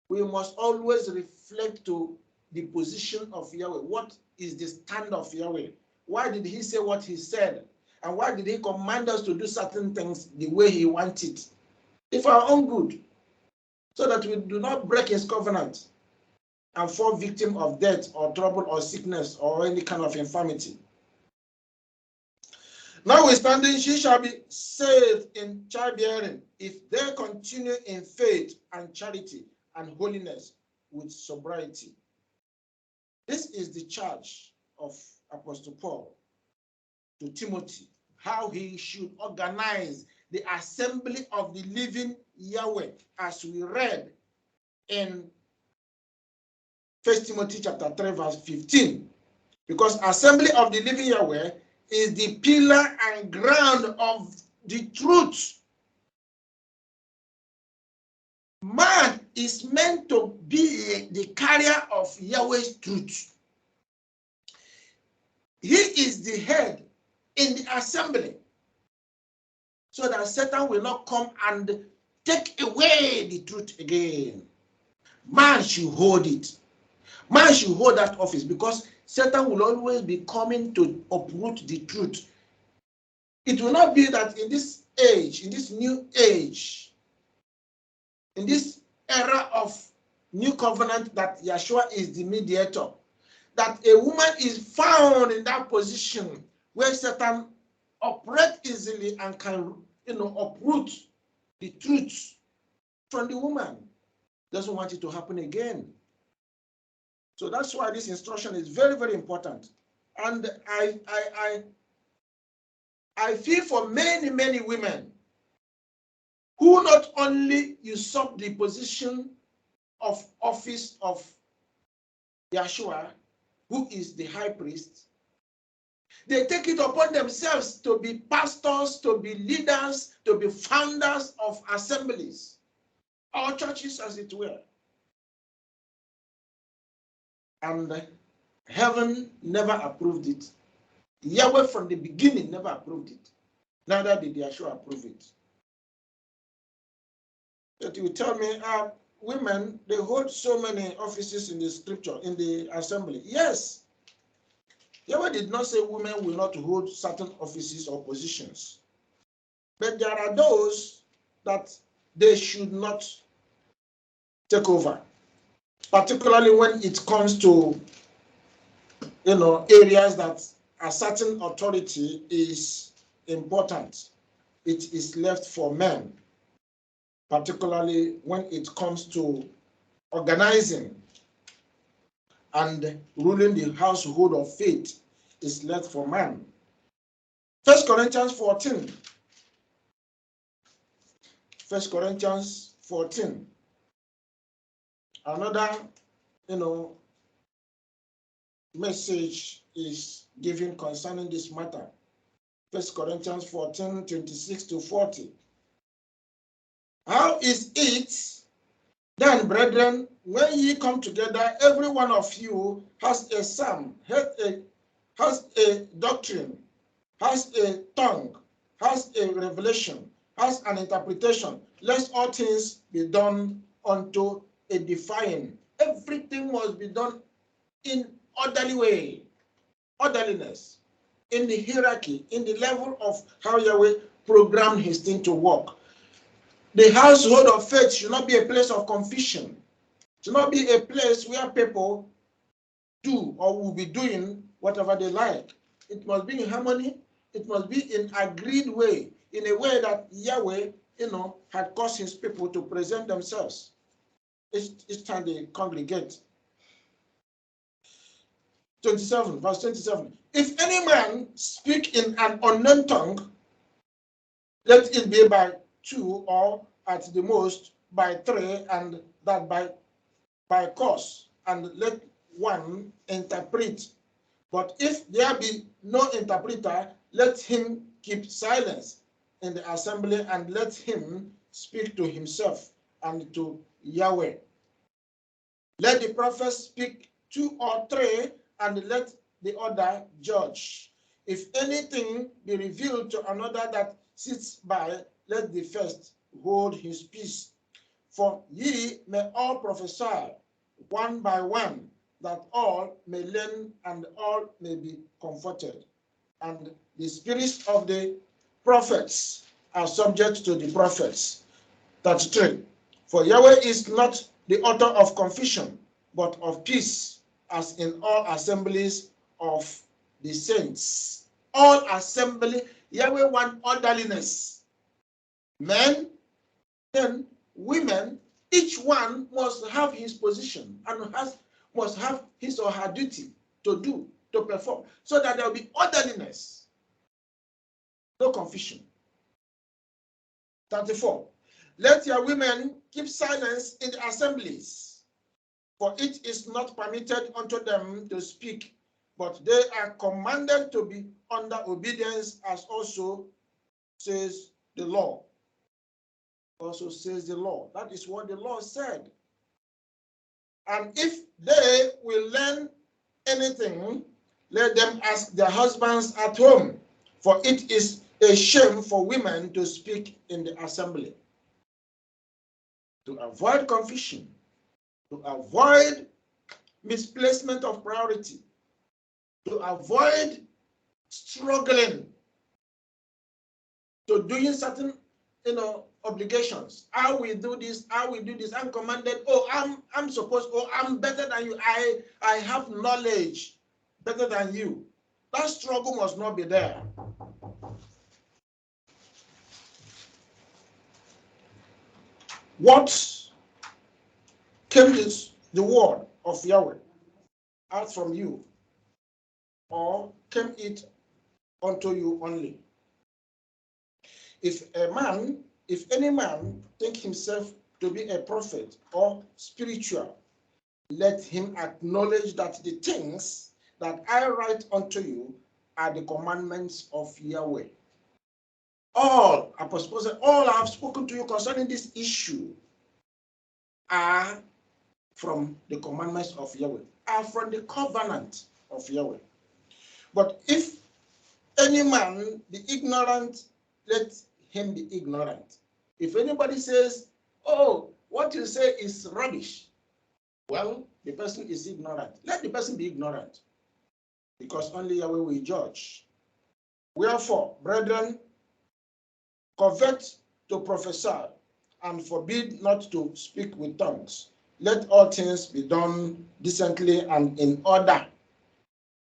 We must always reflect to the position of Yahweh. What is the stand of Yahweh? Why did he say what he said? And why did he command us to do certain things the way he wanted? If our own good, so that we do not break his covenant and fall victim of death or trouble or sickness or any kind of infirmity. Notwithstanding, she shall be saved in childbearing if they continue in faith and charity and holiness with sobriety. This is the charge of Apostle Paul to Timothy, how he should organize the assembly of the living Yahweh, as we read in 1 Timothy chapter 3, verse 15. Because assembly of the living Yahweh is the pillar and ground of the truth. Man is meant to be the carrier of Yahweh's truth. He is the head in the assembly, so that Satan will not come and take away the truth again. Man should hold it. Man should hold that office, because Satan will always be coming to uproot the truth. It will not be that in this age, in this new age, in this era of new covenant, that Yeshua is the mediator, that a woman is found in that position where Satan operates easily and can uproot the truth from the woman. Doesn't want it to happen again. So that's why this instruction is very, very important. And I feel for many, many women who not only usurp the position of office of Yeshua, who is the high priest, they take it upon themselves to be pastors, to be leaders, to be founders of assemblies, or churches as it were. And heaven never approved it. Yahweh from the beginning never approved it. Neither did Yeshua approve it. But you tell me, women, they hold so many offices in the scripture, in the assembly. Yes, Yahweh did not say women will not hold certain offices or positions. But there are those that they should not take over, particularly when it comes to, areas that a certain authority is important. It is left for men, particularly when it comes to organizing and ruling the household of faith is left for man. 1 Corinthians 14. 1 Corinthians 14. Another, message is given concerning this matter. 1 Corinthians 14, 26 to 40. How is it then, brethren, when ye come together, every one of you has a psalm, has a doctrine, has a tongue, has a revelation, has an interpretation, lest all things be done unto edifying. Everything must be done in orderly way, orderliness, in the hierarchy, in the level of how Yahweh programmed his thing to work. The household of faith should not be a place of confusion. It should not be a place where people do or will be doing whatever they like. It must be in harmony. It must be in agreed way, in a way that Yahweh, had caused his people to present themselves each time they congregate. 27, verse 27. If any man speak in an unknown tongue, let it be by 2 or at the most by 3, and that by course, and let one interpret. But if there be no interpreter, let him keep silence in the assembly, and let him speak to himself and to Yahweh. Let the prophet speak 2 or 3, and let the other judge. If anything be revealed to another that sits by, let the first hold his peace. For ye may all prophesy one by one, that all may learn and all may be comforted. And the spirits of the prophets are subject to the prophets. 33. For Yahweh is not the author of confusion, but of peace, as in all assemblies of the saints. All assembly, Yahweh wants orderliness. Men, then women, each one must have his position and must have his or her duty to do, to perform, so that there will be orderliness, no confusion. 34. Let your women keep silence in the assemblies, for it is not permitted unto them to speak, but they are commanded to be under obedience, as also says the law. Also says the law. That is what the law said. And if they will learn anything, let them ask their husbands at home, for it is a shame for women to speak in the assembly. To avoid confusion, to avoid misplacement of priority, to avoid struggling, to doing certain, obligations. How we do this, I'm commanded, I'm supposed, I'm better than you, I have knowledge better than you. That struggle must not be there. What came this, the word of Yahweh out from you, or came it unto you only? If any man think himself to be a prophet or spiritual, let him acknowledge that the things that I write unto you are the commandments of Yahweh. All I have spoken to you concerning this issue are from the commandments of Yahweh, are from the covenant of Yahweh. But if any man be ignorant, let him be ignorant. If anybody says, what you say is rubbish, well, the person is ignorant. Let the person be ignorant, because only Yahweh will judge. Wherefore, brethren, covet to prophesy, and forbid not to speak with tongues. Let all things be done decently and in order.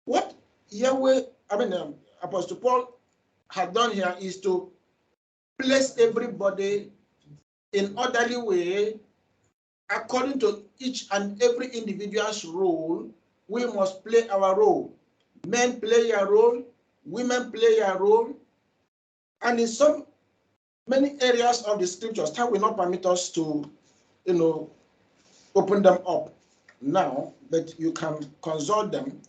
What Apostle Paul had done here is to place everybody in orderly way according to each and every individual's role. We must play our role. Men play a role, women play a role, and in some many areas of the scriptures, time will not permit us to, open them up now, but you can consult them.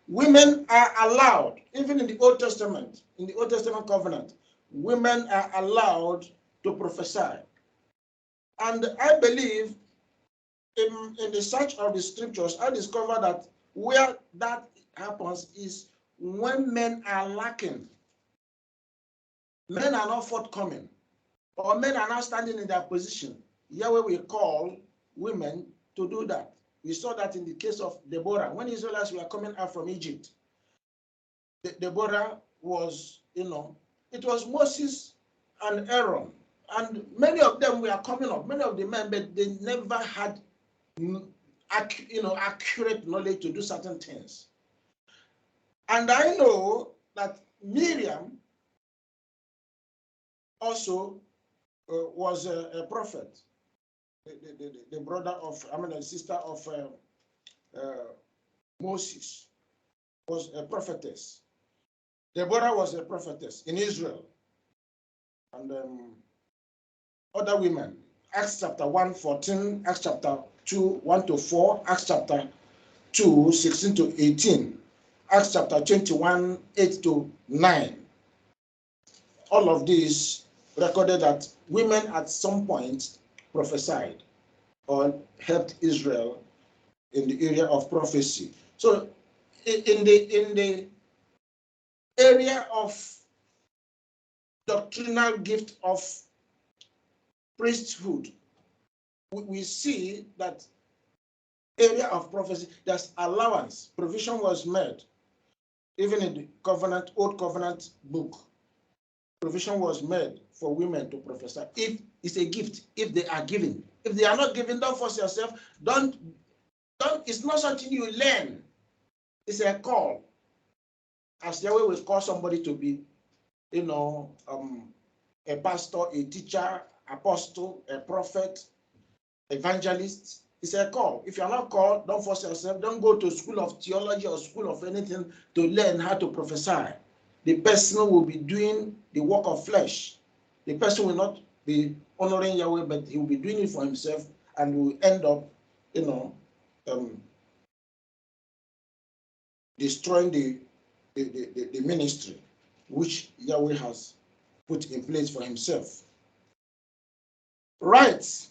Women are allowed, even in the Old Testament covenant, women are allowed to prophesy. And I believe in the search of the scriptures, I discovered that where that happens is when men are lacking. Men are not forthcoming, or men are not standing in their position. Yahweh will call women to do that. We saw that in the case of Deborah. When Israelites were coming out from Egypt, Deborah was, it was Moses and Aaron. And many of them were coming up, many of the men, but they never had, accurate knowledge to do certain things. And I know that Miriam also was a prophet, the brother of, the sister of Moses was a prophetess. Deborah was a prophetess in Israel. And other women, Acts chapter 1, 14, Acts chapter 2, 1 to 4, Acts chapter 2, 16 to 18, Acts chapter 21, 8 to 9. All of these recorded that women at some point prophesied or helped Israel in the area of prophecy. So in the area of doctrinal gift of priesthood, we see that area of prophecy, there's allowance, provision was made. Even in the Old Covenant book, provision was made for women to prophesy. If it's a gift, if they are given. If they are not given, don't force yourself. It's not something you learn. It's a call. As Yahweh will call somebody to be, a pastor, a teacher, apostle, a prophet, evangelist. It's a call. If you're not called, don't force yourself. Don't go to school of theology or school of anything to learn how to prophesy. The person will be doing the work of flesh. The person will not be honoring Yahweh, but he will be doing it for himself and will end up, destroying the ministry which Yahweh has put in place for himself. Right.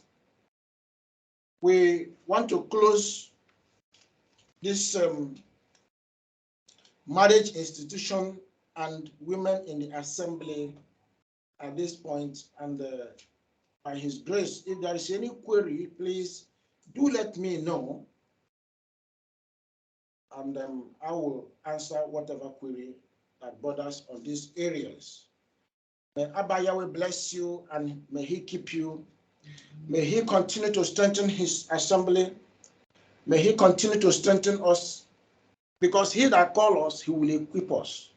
We want to close this marriage institution and women in the assembly at this point, and by his grace, if there is any query, please do let me know, and I will answer whatever query that borders on these areas. May Abba Yahweh bless you, and may he keep you. May he continue to strengthen his assembly. May he continue to strengthen us, because he that calls us, he will equip us.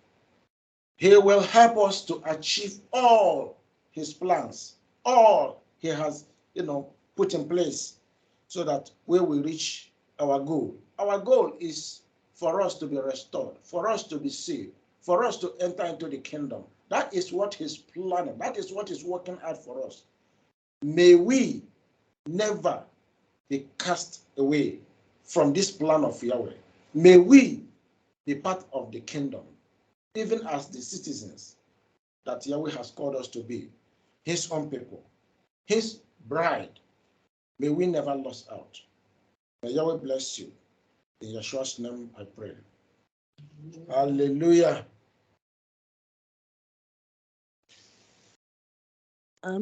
He will help us to achieve all his plans, all he has, put in place, so that we will reach our goal. Our goal is for us to be restored, for us to be saved, for us to enter into the kingdom. That is what he's planning. That is what he's working out for us. May we never be cast away from this plan of Yahweh. May we be part of the kingdom, even as the citizens that Yahweh has called us to be, his own people, his bride. May we never lose out. May Yahweh bless you. In Yeshua's name I pray. Hallelujah.